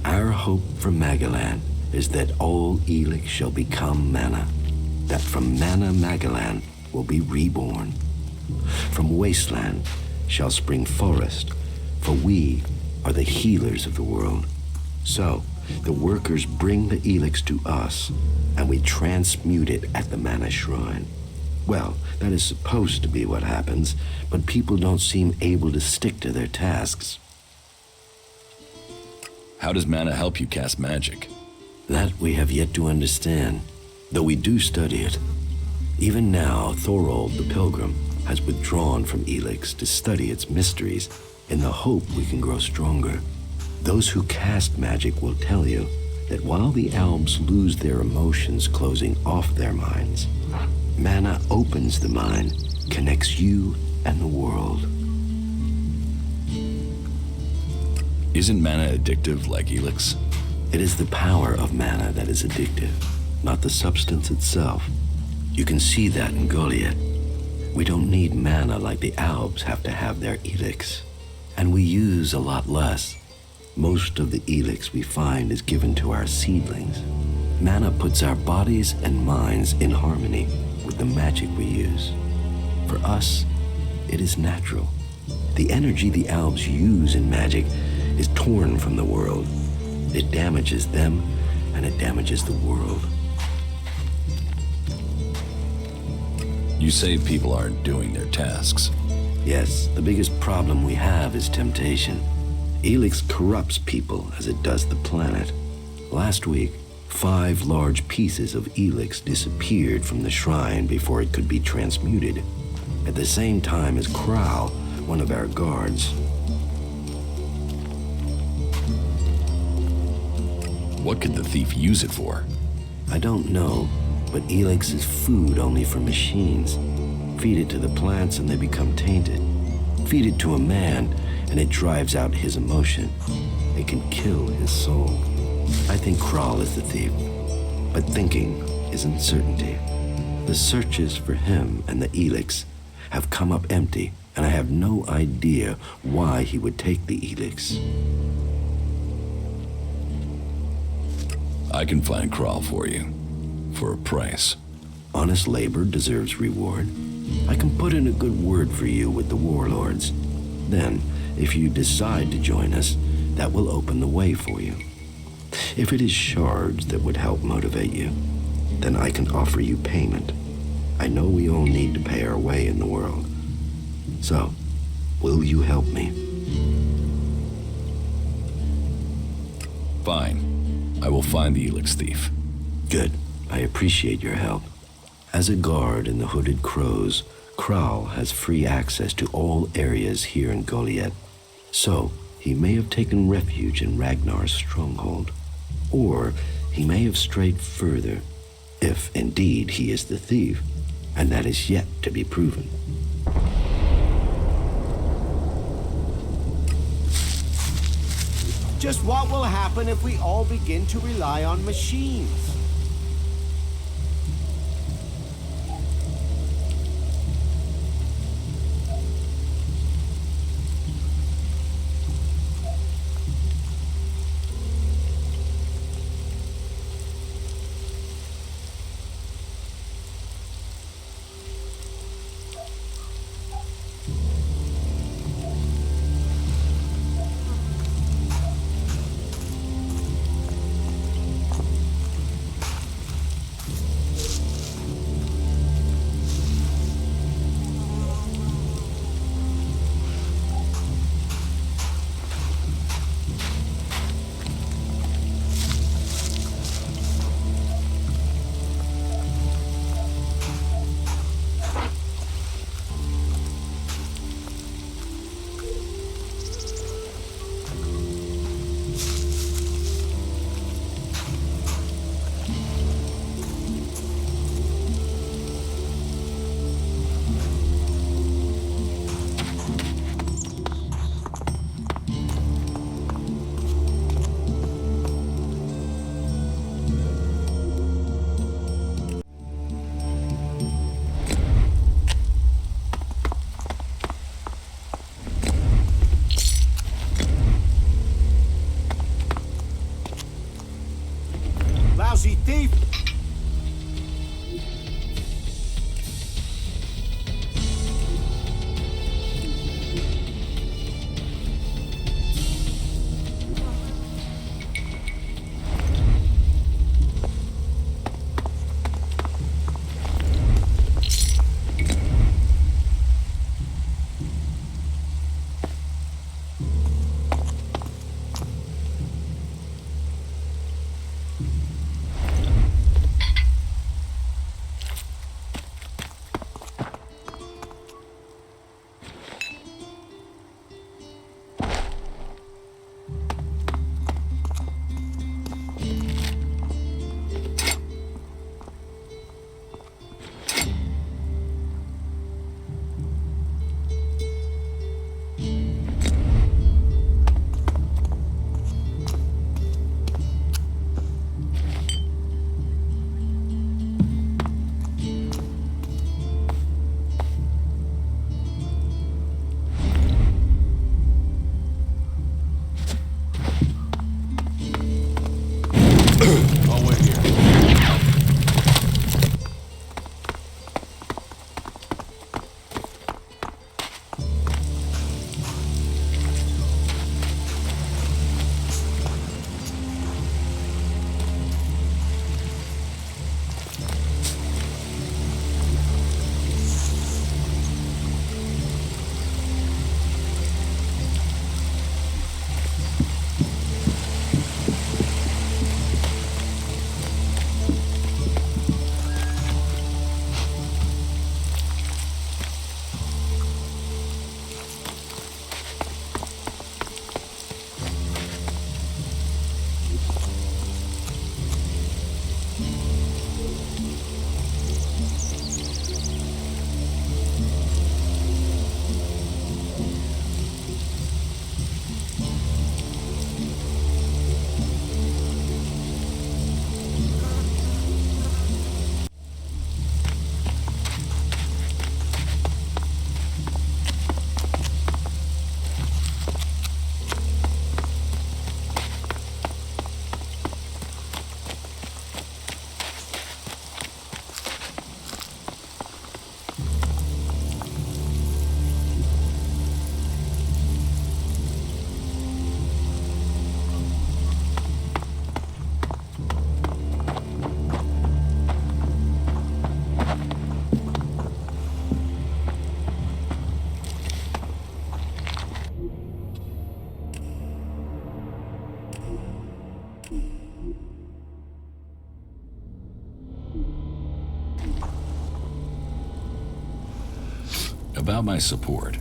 our hope for Magalan is that all Elex shall become mana, that from mana Magalan will be reborn. From wasteland shall spring forest, for we are the healers of the world. So, the workers bring the Elex to us, and we transmute it at the mana shrine. Well, that is supposed to be what happens, but people don't seem able to stick to their tasks. How does mana help you cast magic? That we have yet to understand, though we do study it. Even now, Thorold the Pilgrim has withdrawn from Elex to study its mysteries in the hope we can grow stronger. Those who cast magic will tell you that while the Albs lose their emotions closing off their minds, mana opens the mind, connects you and the world. Isn't mana addictive like Elex? It is the power of mana that is addictive, not the substance itself. You can see that in Goliet. We don't need mana like the Albs have to have their Elex, and we use a lot less. Most of the Elex we find is given to our seedlings. Mana puts our bodies and minds in harmony with the magic we use. For us, it is natural. The energy the Albs use in magic is torn from the world. It damages them, and it damages the world. You say people aren't doing their tasks. Yes, the biggest problem we have is temptation. Elex corrupts people as it does the planet. Last week, 5 large pieces of Elex disappeared from the shrine before it could be transmuted, at the same time as Crow, one of our guards. What could the thief use it for? I don't know, but Elex is food only for machines. Feed it to the plants and they become tainted. Feed it to a man and it drives out his emotion. It can kill his soul. I think Kral is the thief, but thinking isn't certainty. The searches for him and the Elex have come up empty, and I have no idea why he would take the Elex. I can find Kral for you, for a price. Honest labor deserves reward. I can put in a good word for you with the warlords. Then, if you decide to join us, that will open the way for you. If it is shards that would help motivate you, then I can offer you payment. I know we all need to pay our way in the world. So, will you help me? Fine. I will find the Elex thief. Good. I appreciate your help. As a guard in the Hooded Crows, Kral has free access to all areas here in Goliet. So, he may have taken refuge in Ragnar's stronghold. Or he may have strayed further, if indeed he is the thief, and that is yet to be proven. Just what will happen if we all begin to rely on machines? About my support.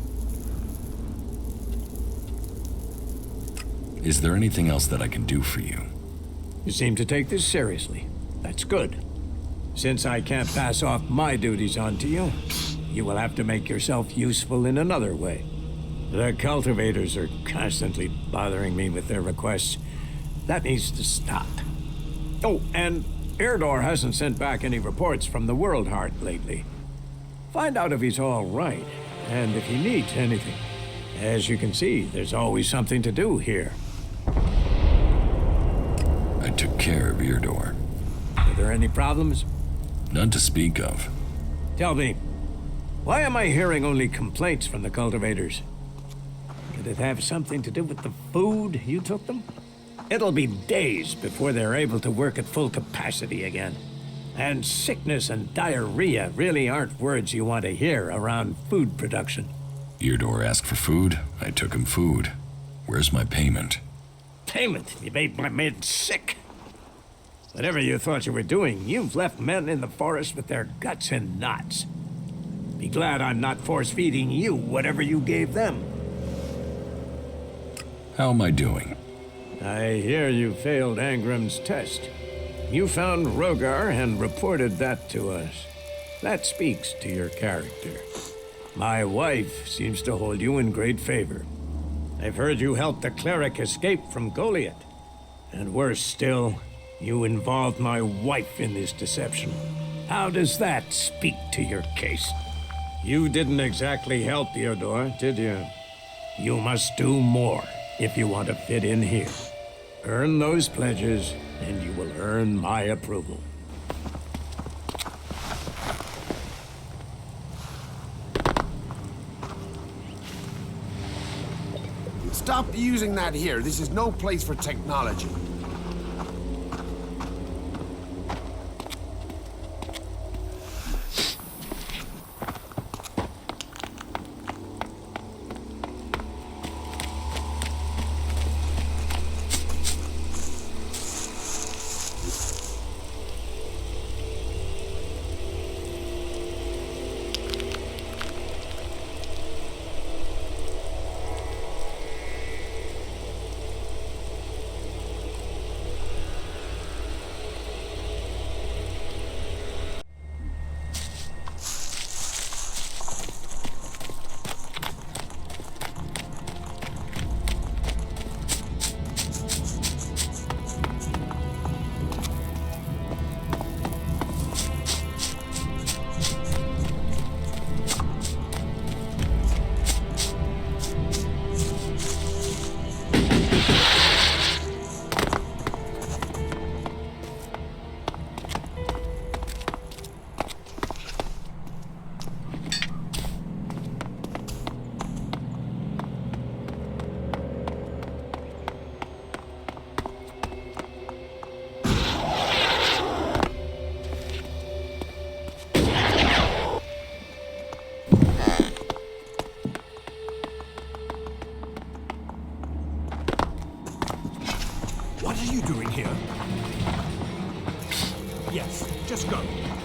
Is there anything else that I can do for you? You seem to take this seriously. That's good. Since I can't pass off my duties onto you, you will have to make yourself useful in another way. The cultivators are constantly bothering me with their requests. That needs to stop. Oh, and Irdor hasn't sent back any reports from the World Heart lately. Find out if he's all right, and if he needs anything. As you can see, there's always something to do here. I took care of Irdor. Are there any problems? None to speak of. Tell me, why am I hearing only complaints from the cultivators? Could it have something to do with the food you took them? It'll be days before they're able to work at full capacity again. And sickness and diarrhea really aren't words you want to hear around food production. Irdor asked for food. I took him food. Where's my payment? Payment? You made my men sick. Whatever you thought you were doing, you've left men in the forest with their guts in knots. Be glad I'm not force-feeding you whatever you gave them. How am I doing? I hear you failed Angrim's test. You found Rogar and reported that to us. That speaks to your character. My wife seems to hold you in great favor. I've heard you helped the cleric escape from Goliet. And worse still, you involved my wife in this deception. How does that speak to your case? You didn't exactly help Irdor, did you? You must do more if you want to fit in here. Earn those pledges, and you will earn my approval. Stop using that here. This is no place for technology.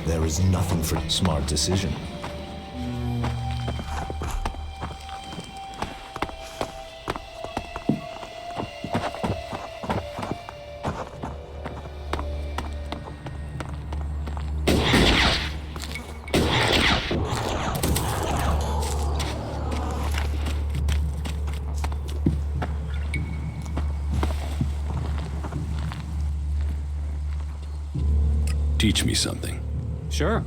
There is nothing for smart decision. Teach me something. Sure.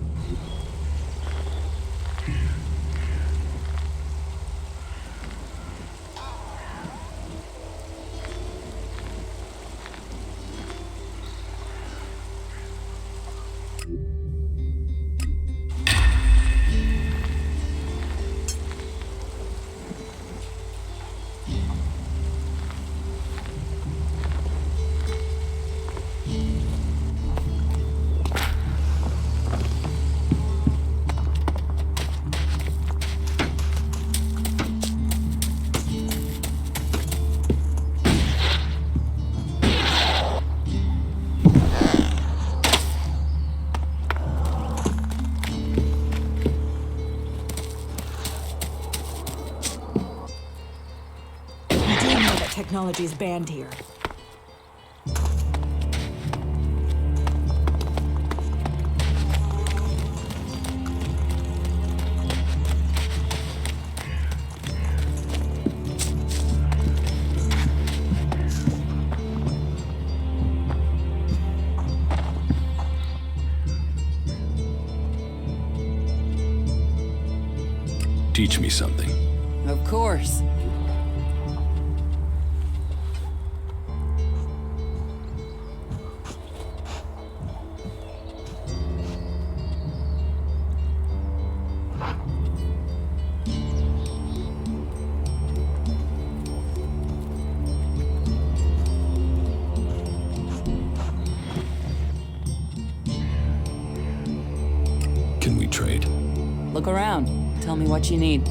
technology is banned here. Teach me something. Of course. Can we trade? Look around. Tell me what you need.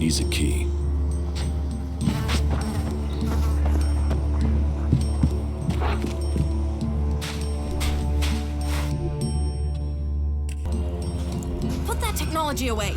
Needs a key. Put that technology away.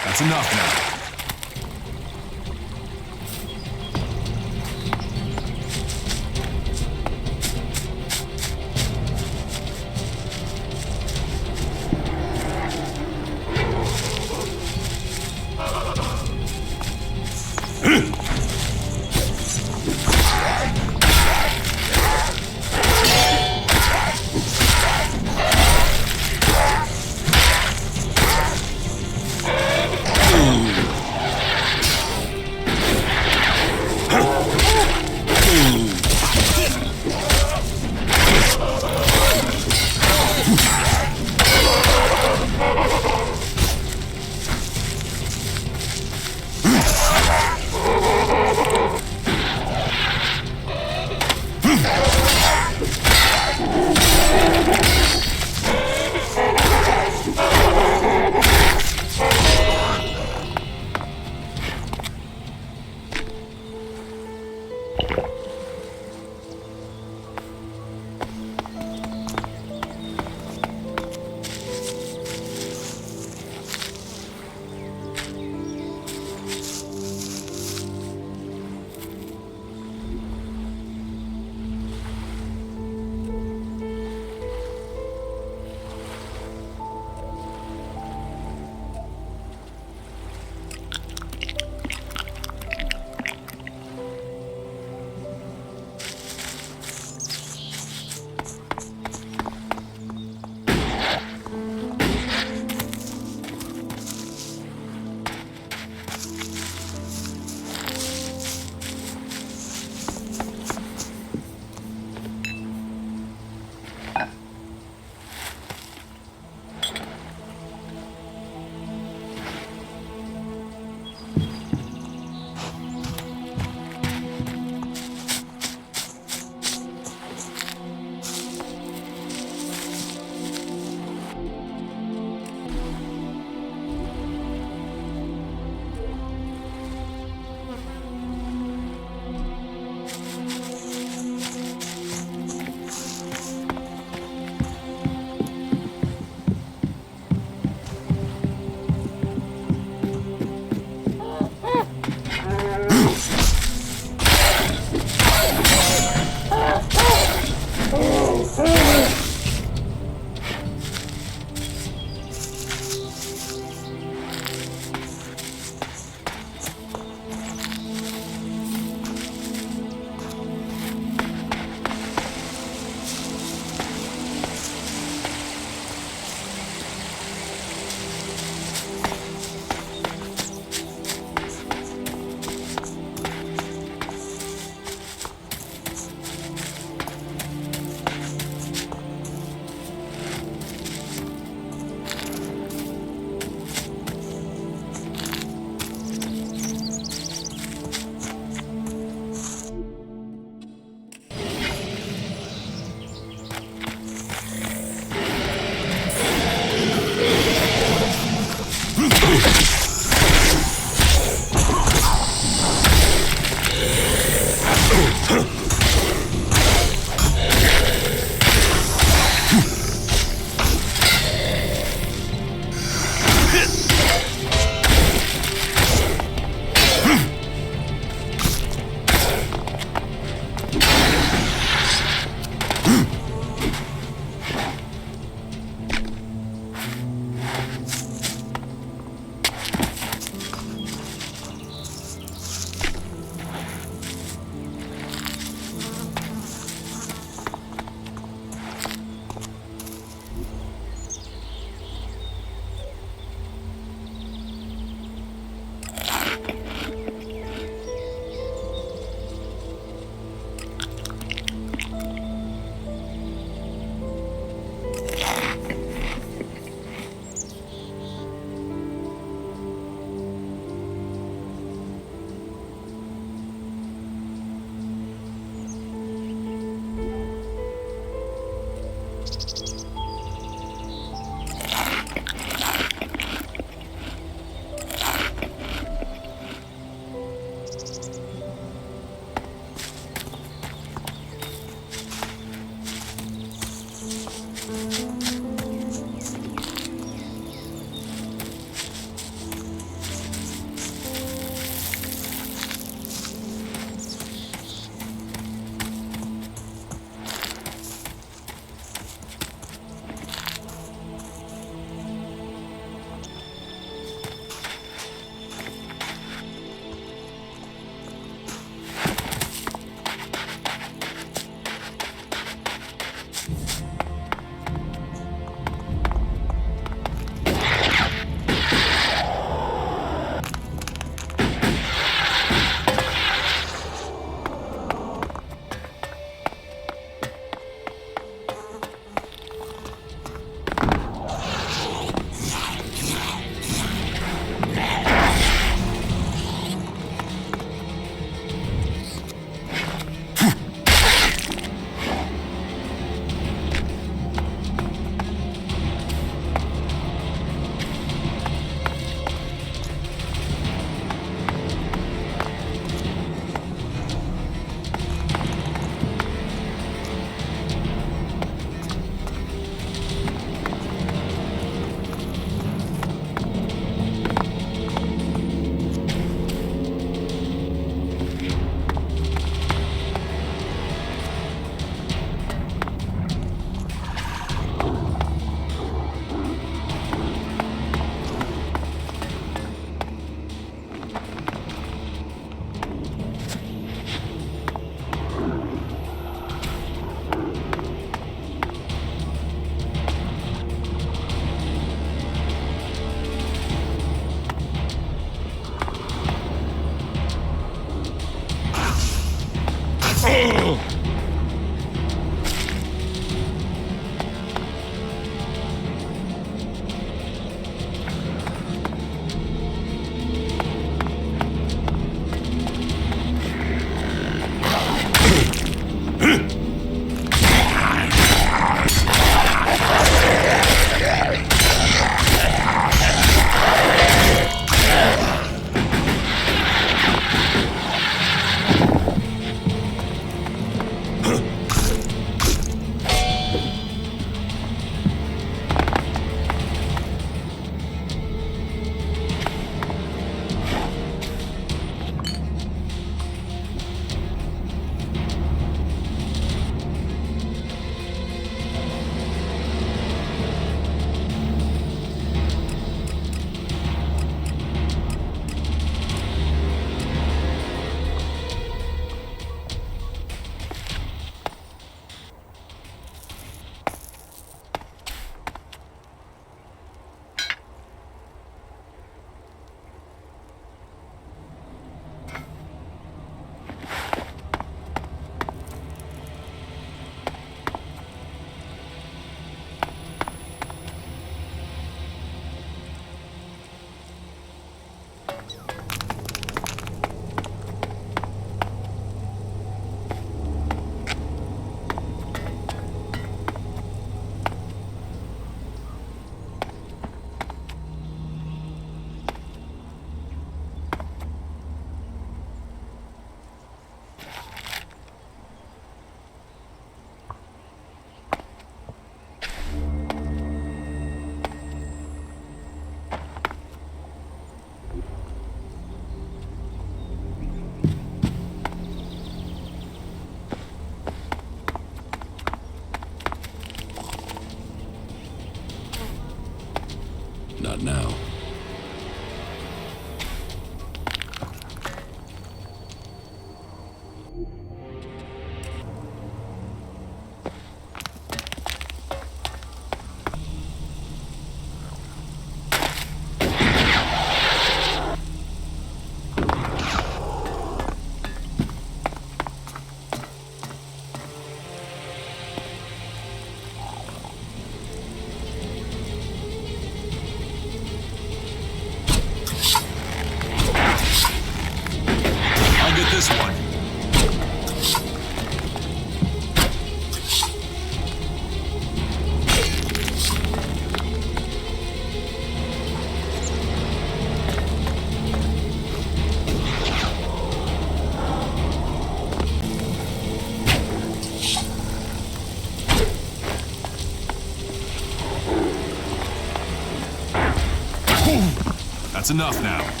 That's enough now.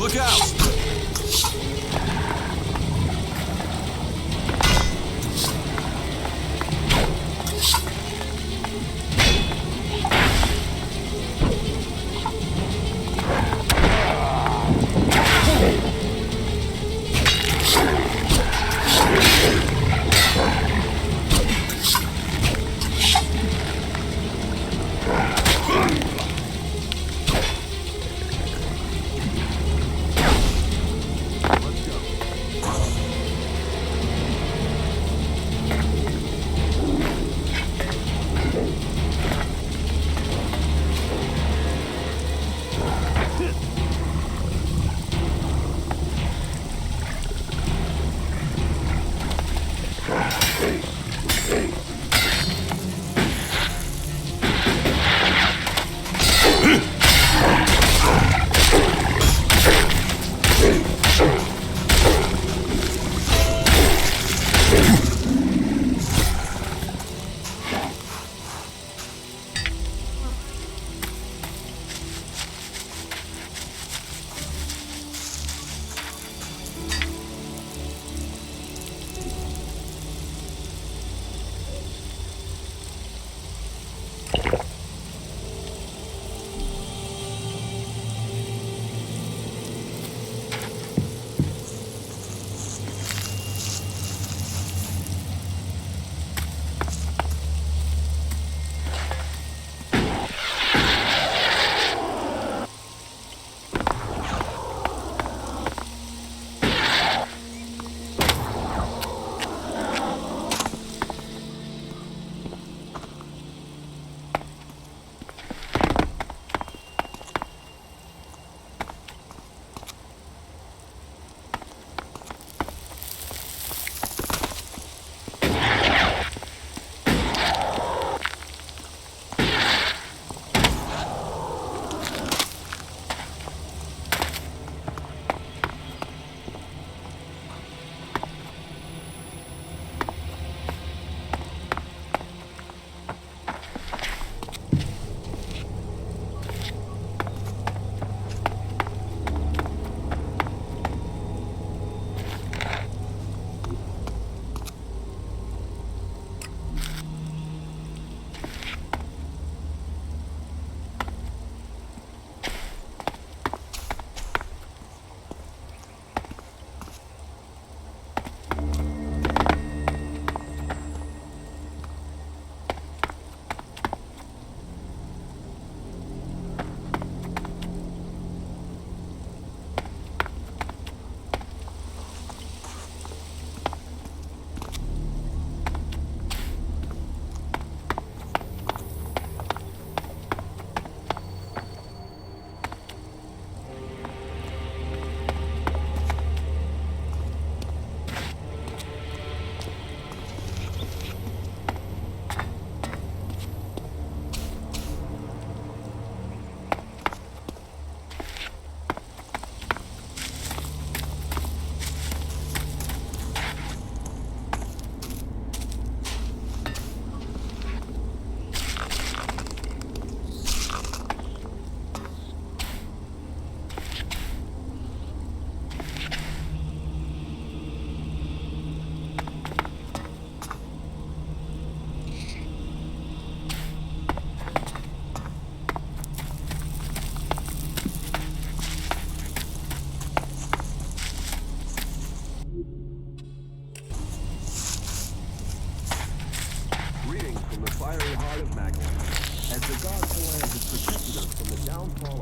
Look out!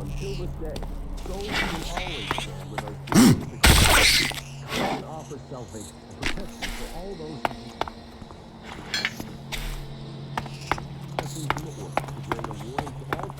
Until this day, those who will always stand with us. offer salvation and protection for all those who need it. Pressing from the order to bring a warning to all.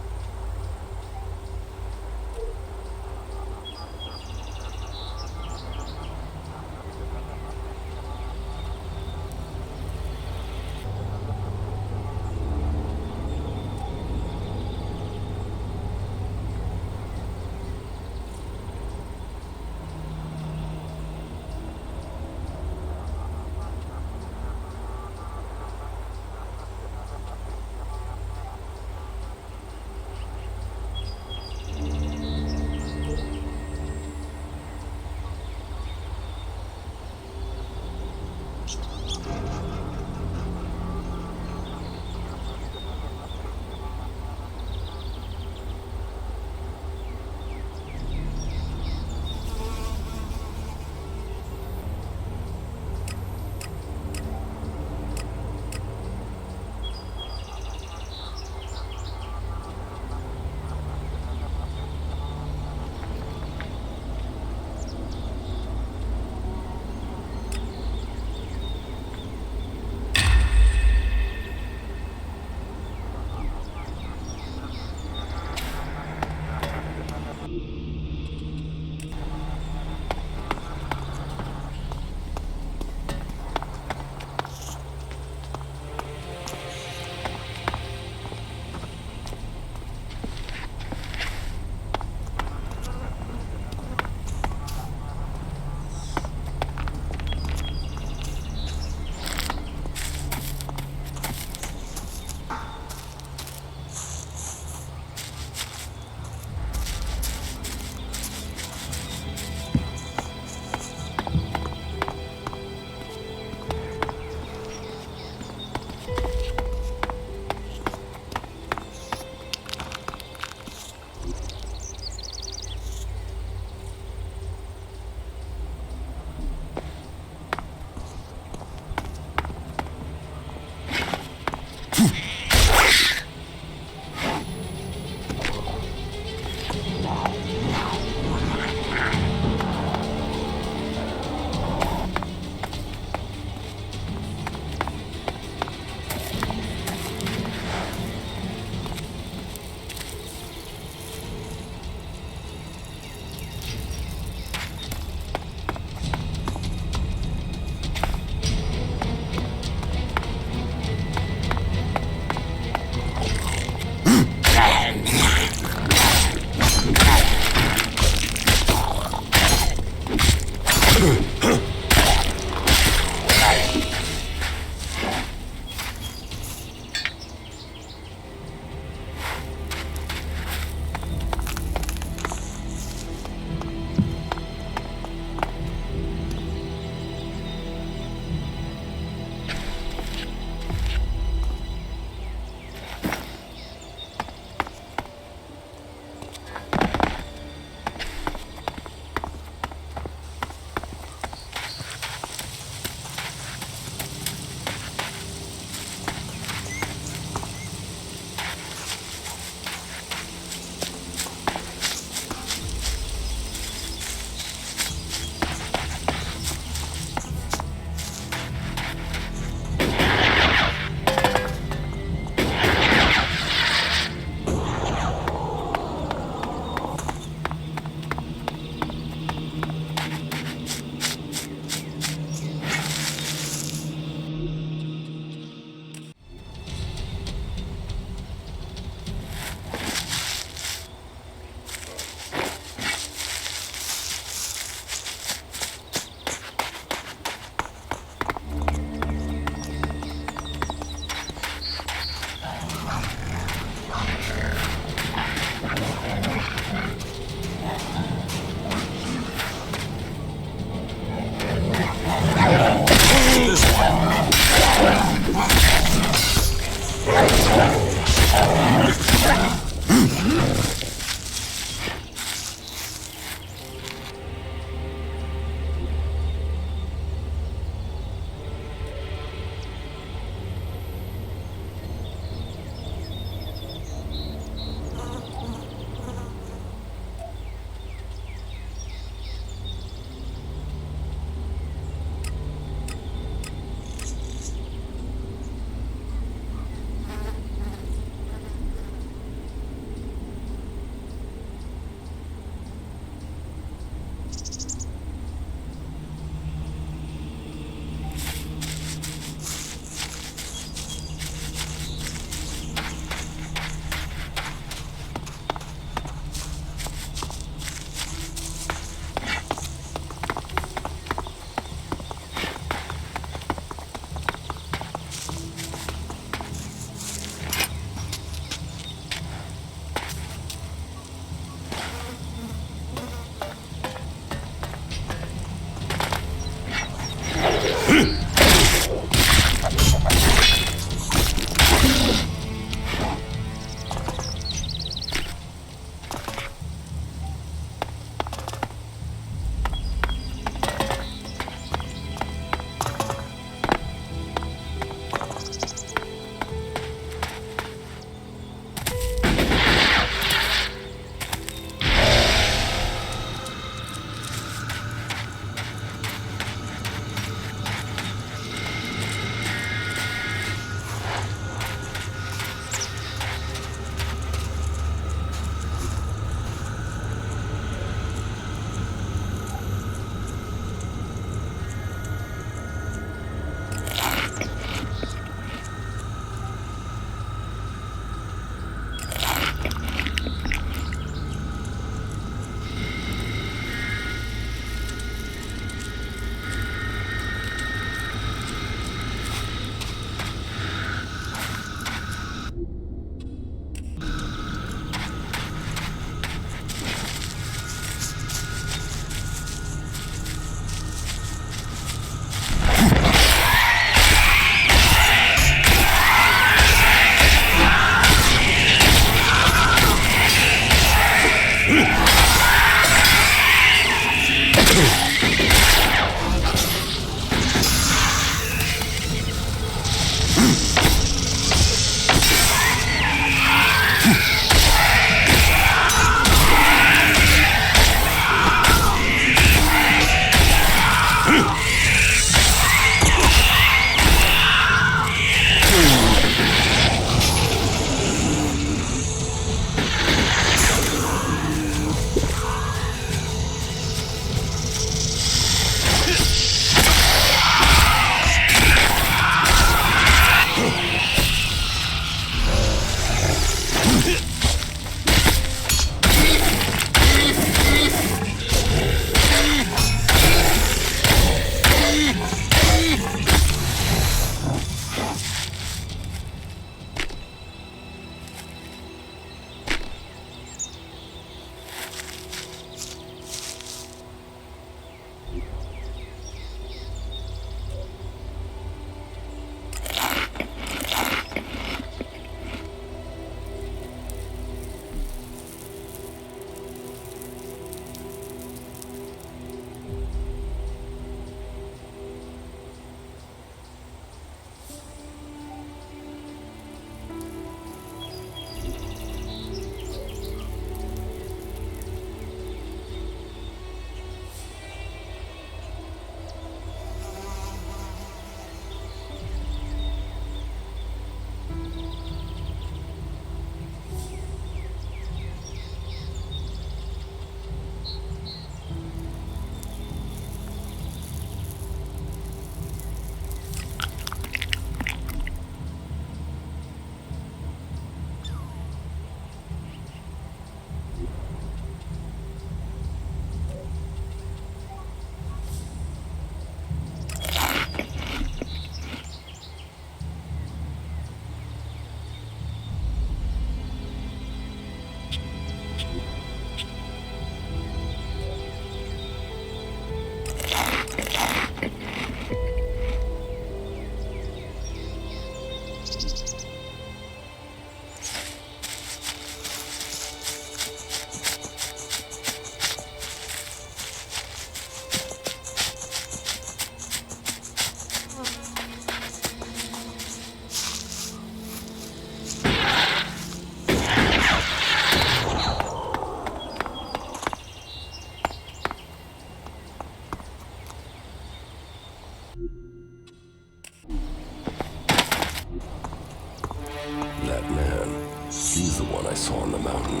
He's the one I saw on the mountain.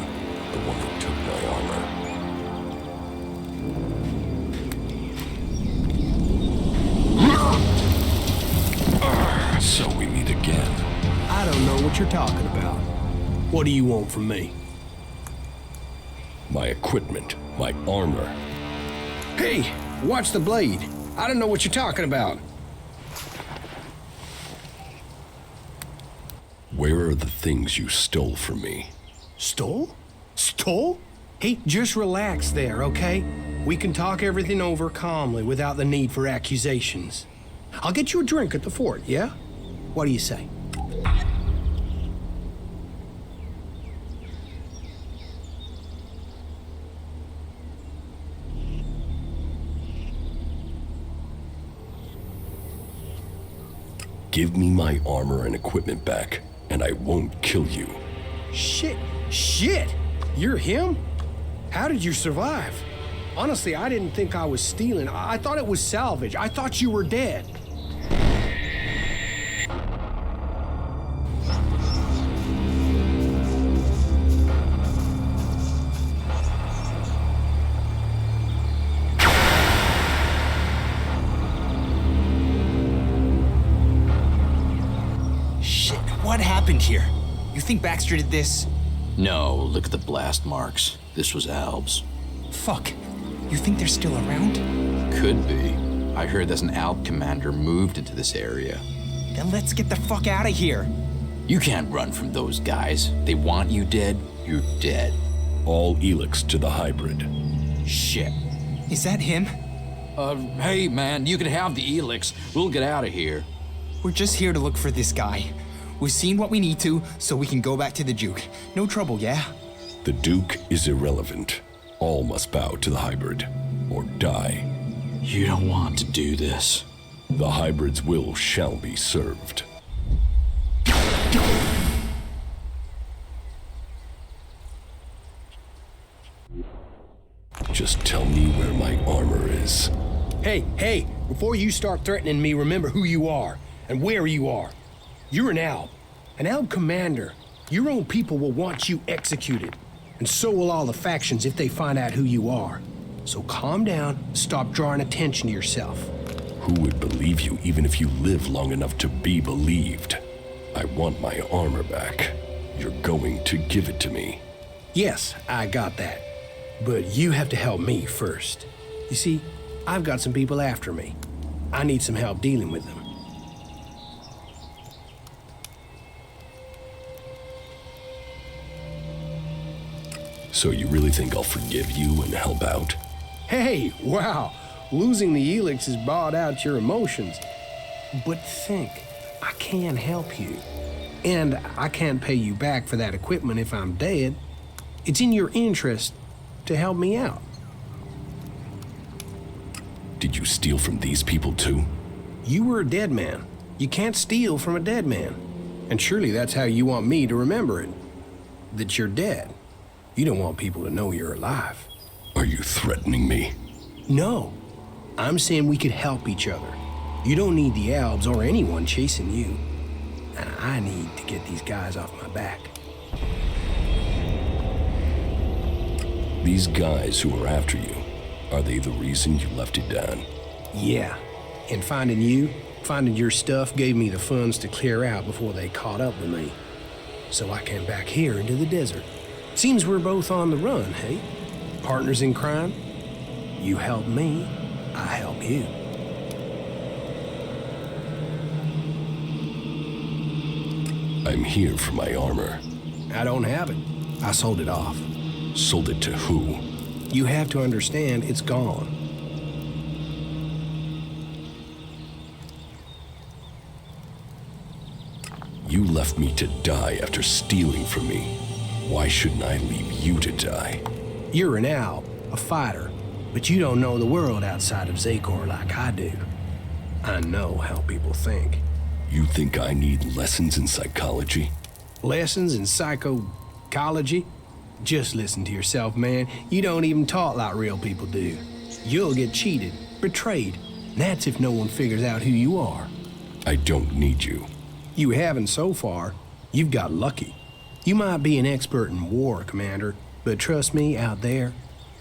The one who took my armor. So we meet again. I don't know what you're talking about. What do you want from me? My equipment, my armor. Hey, watch the blade. I don't know what you're talking about. Where are the things you stole from me? Stole? Stole? Hey, just relax there, okay? We can talk everything over calmly without the need for accusations. I'll get you a drink at the fort, yeah? What do you say? Give me my armor and equipment back, and I won't kill you. Shit! You're him? How did you survive? Honestly, I didn't think I was stealing. I thought it was salvage. I thought you were dead. What happened here? You think Baxter did this? No, look at the blast marks. This was Albs. Fuck. You think they're still around? Could be. I heard that an Alb commander moved into this area. Then let's get the fuck out of here. You can't run from those guys. They want you dead, you're dead. All Elex to the hybrid. Shit. Is that him? Hey man, you can have the Elex. We'll get out of here. We're just here to look for this guy. We've seen what we need to, so we can go back to the Duke. No trouble, yeah? The Duke is irrelevant. All must bow to the hybrid, or die. You don't want to do this. The hybrid's will shall be served. Just tell me where my armor is. Hey, before you start threatening me, remember who you are and where you are. You're an Alb commander. Your own people will want you executed, and so will all the factions if they find out who you are. So calm down, stop drawing attention to yourself. Who would believe you even if you live long enough to be believed? I want my armor back. You're going to give it to me. Yes, I got that. But you have to help me first. You see, I've got some people after me. I need some help dealing with them. So you really think I'll forgive you and help out? Hey, wow. Losing the Elex has brought out your emotions. But think, I can help you. And I can't pay you back for that equipment if I'm dead. It's in your interest to help me out. Did you steal from these people too? You were a dead man. You can't steal from a dead man. And surely that's how you want me to remember it. That you're dead. You don't want people to know you're alive. Are you threatening me? No. I'm saying we could help each other. You don't need the Albs or anyone chasing you. And I need to get these guys off my back. These guys who are after you, are they the reason you left it down? Yeah. And finding your stuff gave me the funds to clear out before they caught up with me. So I came back here into the desert. Seems we're both on the run, hey? Partners in crime? You help me, I help you. I'm here for my armor. I don't have it. I sold it off. Sold it to who? You have to understand it's gone. You left me to die after stealing from me. Why shouldn't I leave you to die? You're an Alb, a fighter, but you don't know the world outside of Zakor like I do. I know how people think. You think I need lessons in psychology? Lessons in psychology? Just listen to yourself, man. You don't even talk like real people do. You'll get cheated, betrayed. That's if no one figures out who you are. I don't need you. You haven't so far. You've got lucky. You might be an expert in war, Commander, but trust me, out there,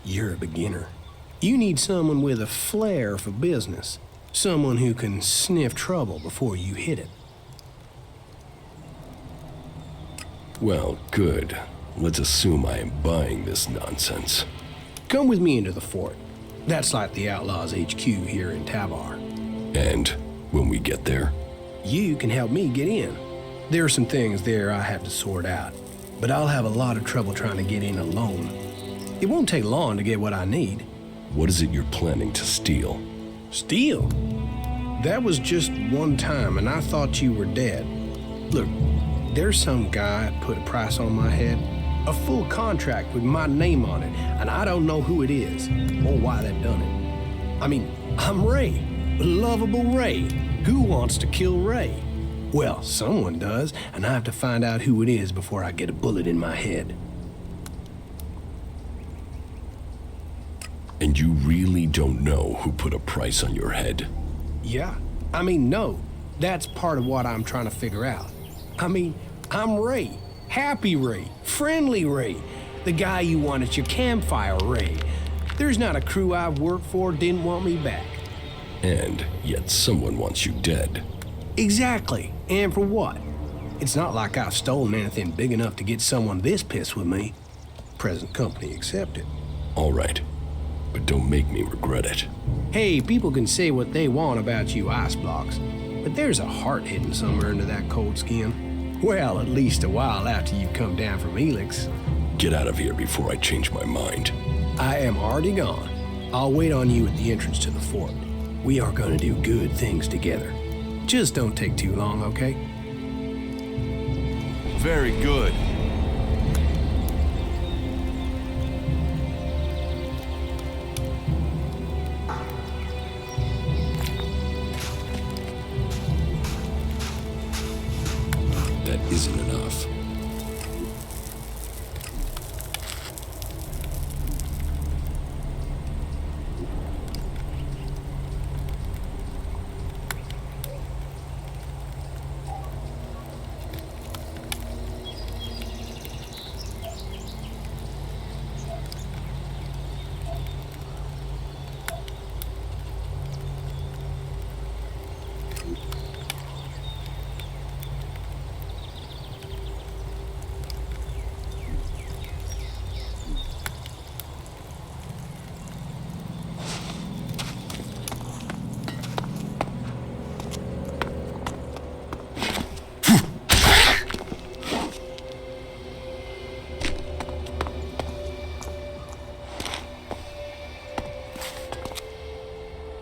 you're a beginner. You need someone with a flair for business. Someone who can sniff trouble before you hit it. Well, good. Let's assume I am buying this nonsense. Come with me into the fort. That's like the Outlaws HQ here in Tavar. And when we get there? You can help me get in. There are some things there I have to sort out, but I'll have a lot of trouble trying to get in alone. It won't take long to get what I need. What is it you're planning to steal? Steal? That was just one time, and I thought you were dead. Look, there's some guy put a price on my head. A full contract with my name on it, and I don't know who it is, or why they've done it. I mean, I'm Ray. Lovable Ray. Who wants to kill Ray? Well, someone does, and I have to find out who it is before I get a bullet in my head. And you really don't know who put a price on your head? Yeah. I mean, no. That's part of what I'm trying to figure out. I mean, I'm Ray. Happy Ray. Friendly Ray. The guy you want at your campfire, Ray. There's not a crew I've worked for didn't want me back. And yet someone wants you dead. Exactly. And for what? It's not like I've stolen anything big enough to get someone this pissed with me. Present company accepted. All right. But don't make me regret it. Hey, people can say what they want about you ice blocks, but there's a heart hidden somewhere under that cold skin. Well, at least a while after you come down from Elex. Get out of here before I change my mind. I am already gone. I'll wait on you at the entrance to the fort. We are gonna do good things together. Just don't take too long, okay? Very good. That isn't enough.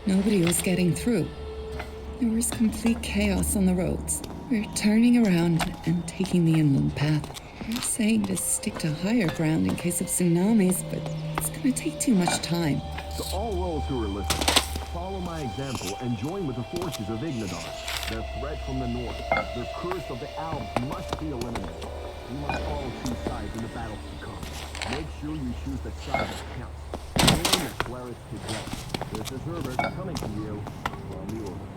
Nobody was getting through. There was complete chaos on the roads. We're turning around and taking the inland path. They're saying to stick to higher ground in case of tsunamis, but it's gonna take too much time. To all roles who are listening, follow my example and join with the forces of Ignadar. Their threat from the north, the curse of the Albs must be eliminated. You must all choose sides in the battle to come. Make sure you choose the side that counts. Aim the CLERIC together. There's deserters coming to you from the order.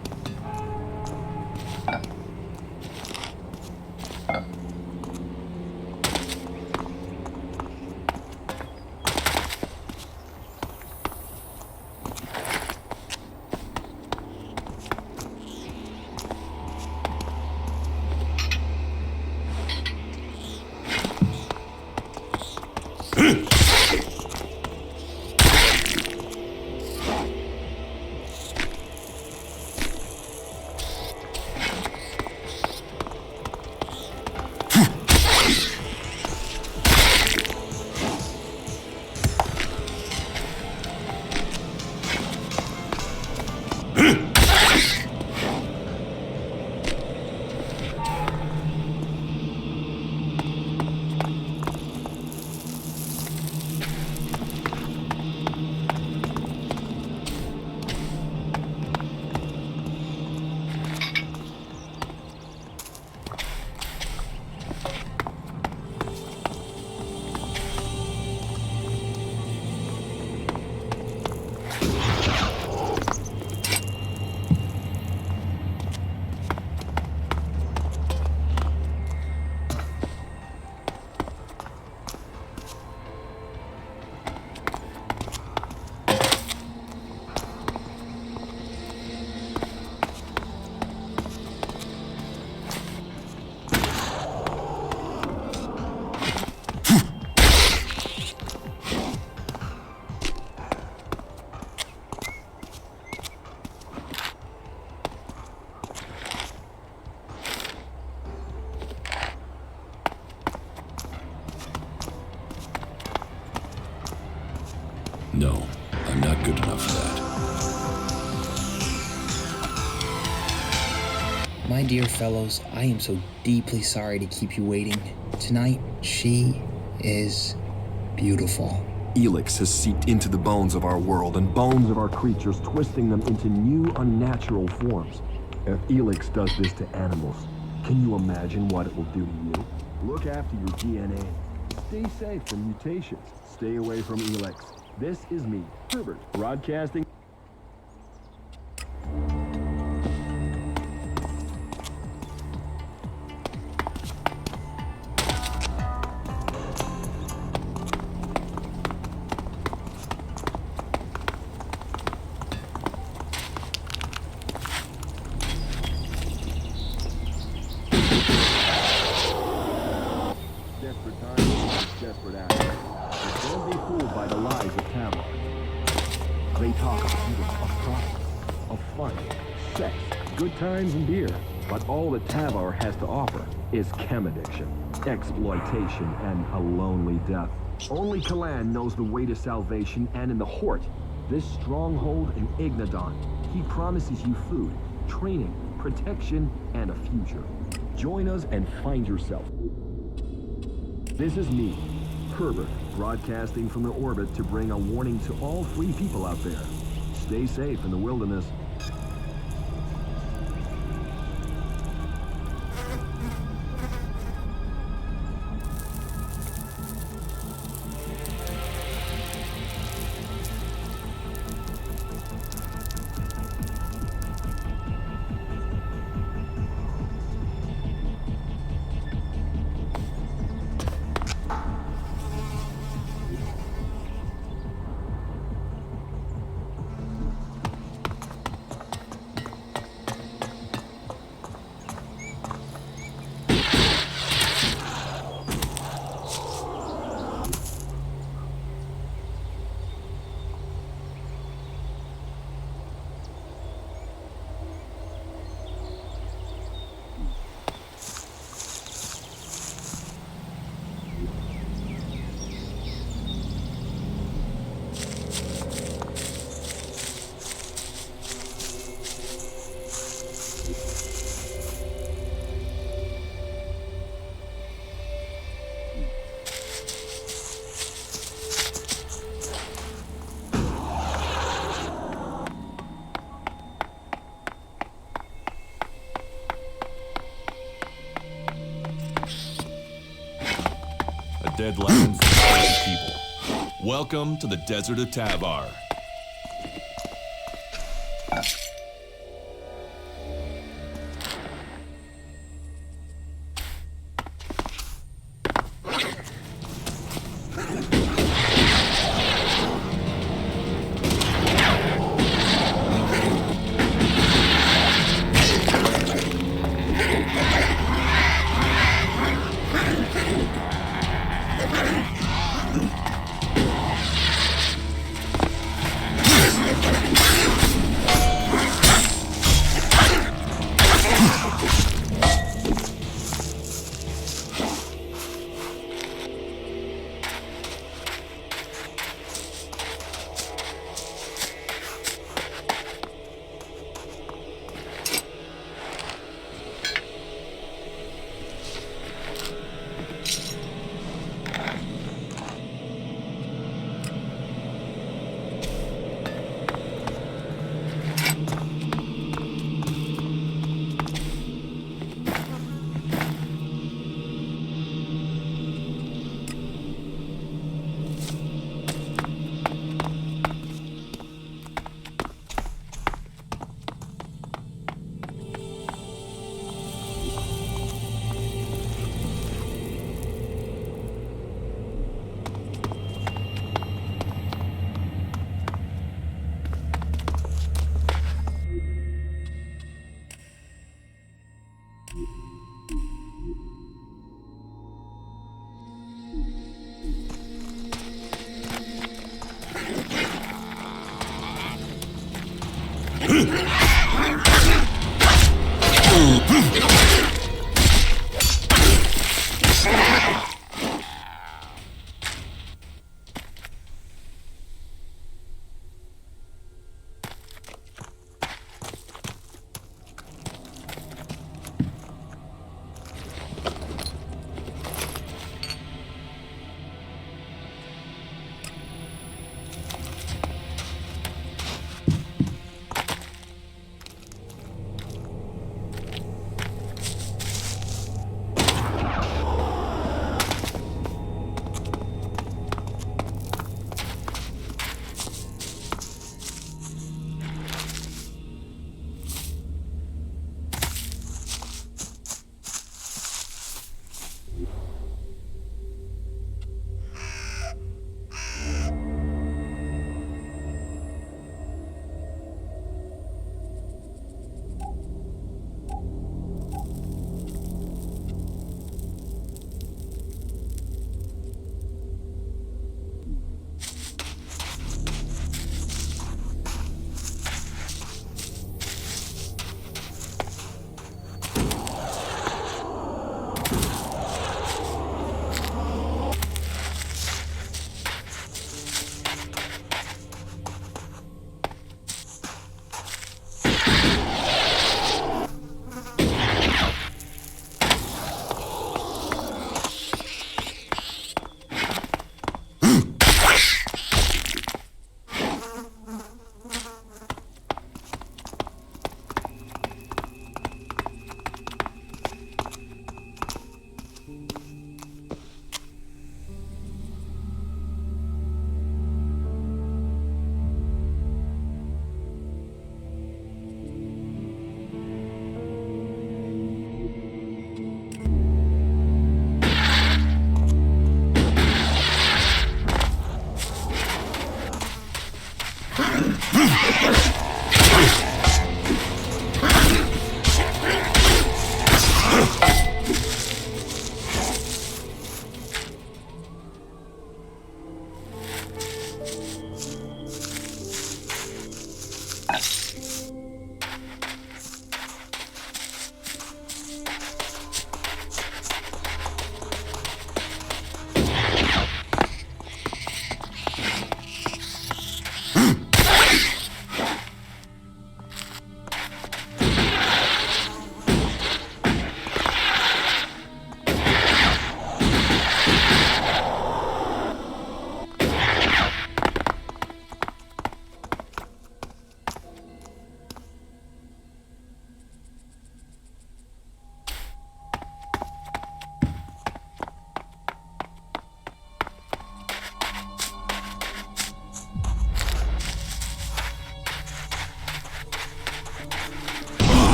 dear fellows, I am so deeply sorry to keep you waiting. Tonight, she is beautiful. Elex has seeped into the bones of our world and bones of our creatures, twisting them into new, unnatural forms. If Elex does this to animals, can you imagine what it will do to you? Look after your DNA. Stay safe from mutations. Stay away from Elex. This is me, Herbert, broadcasting. Times and beer, but all that Tavar has to offer is chem addiction, exploitation, and a lonely death. Only Kalan knows the way to salvation, and in the Hort, this stronghold in Ignadon, he promises you food, training, protection, and a future. Join us and find yourself. This is me, Herbert, broadcasting from the orbit to bring a warning to all free people out there. Stay safe in the wilderness. Dead land for dead people. Welcome to the Desert of Tavar.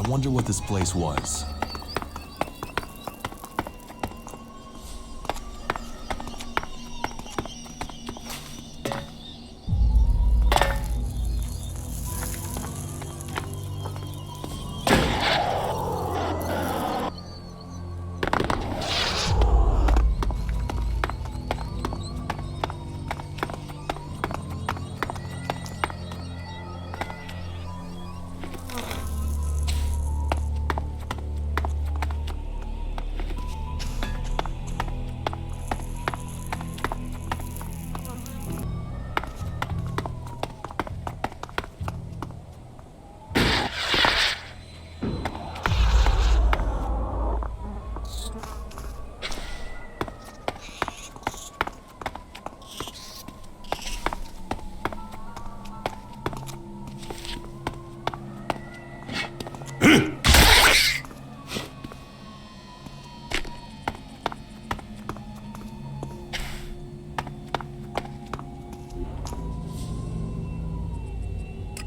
I wonder what this place was.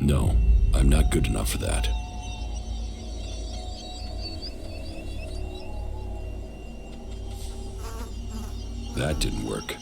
No, I'm not good enough for that. That didn't work.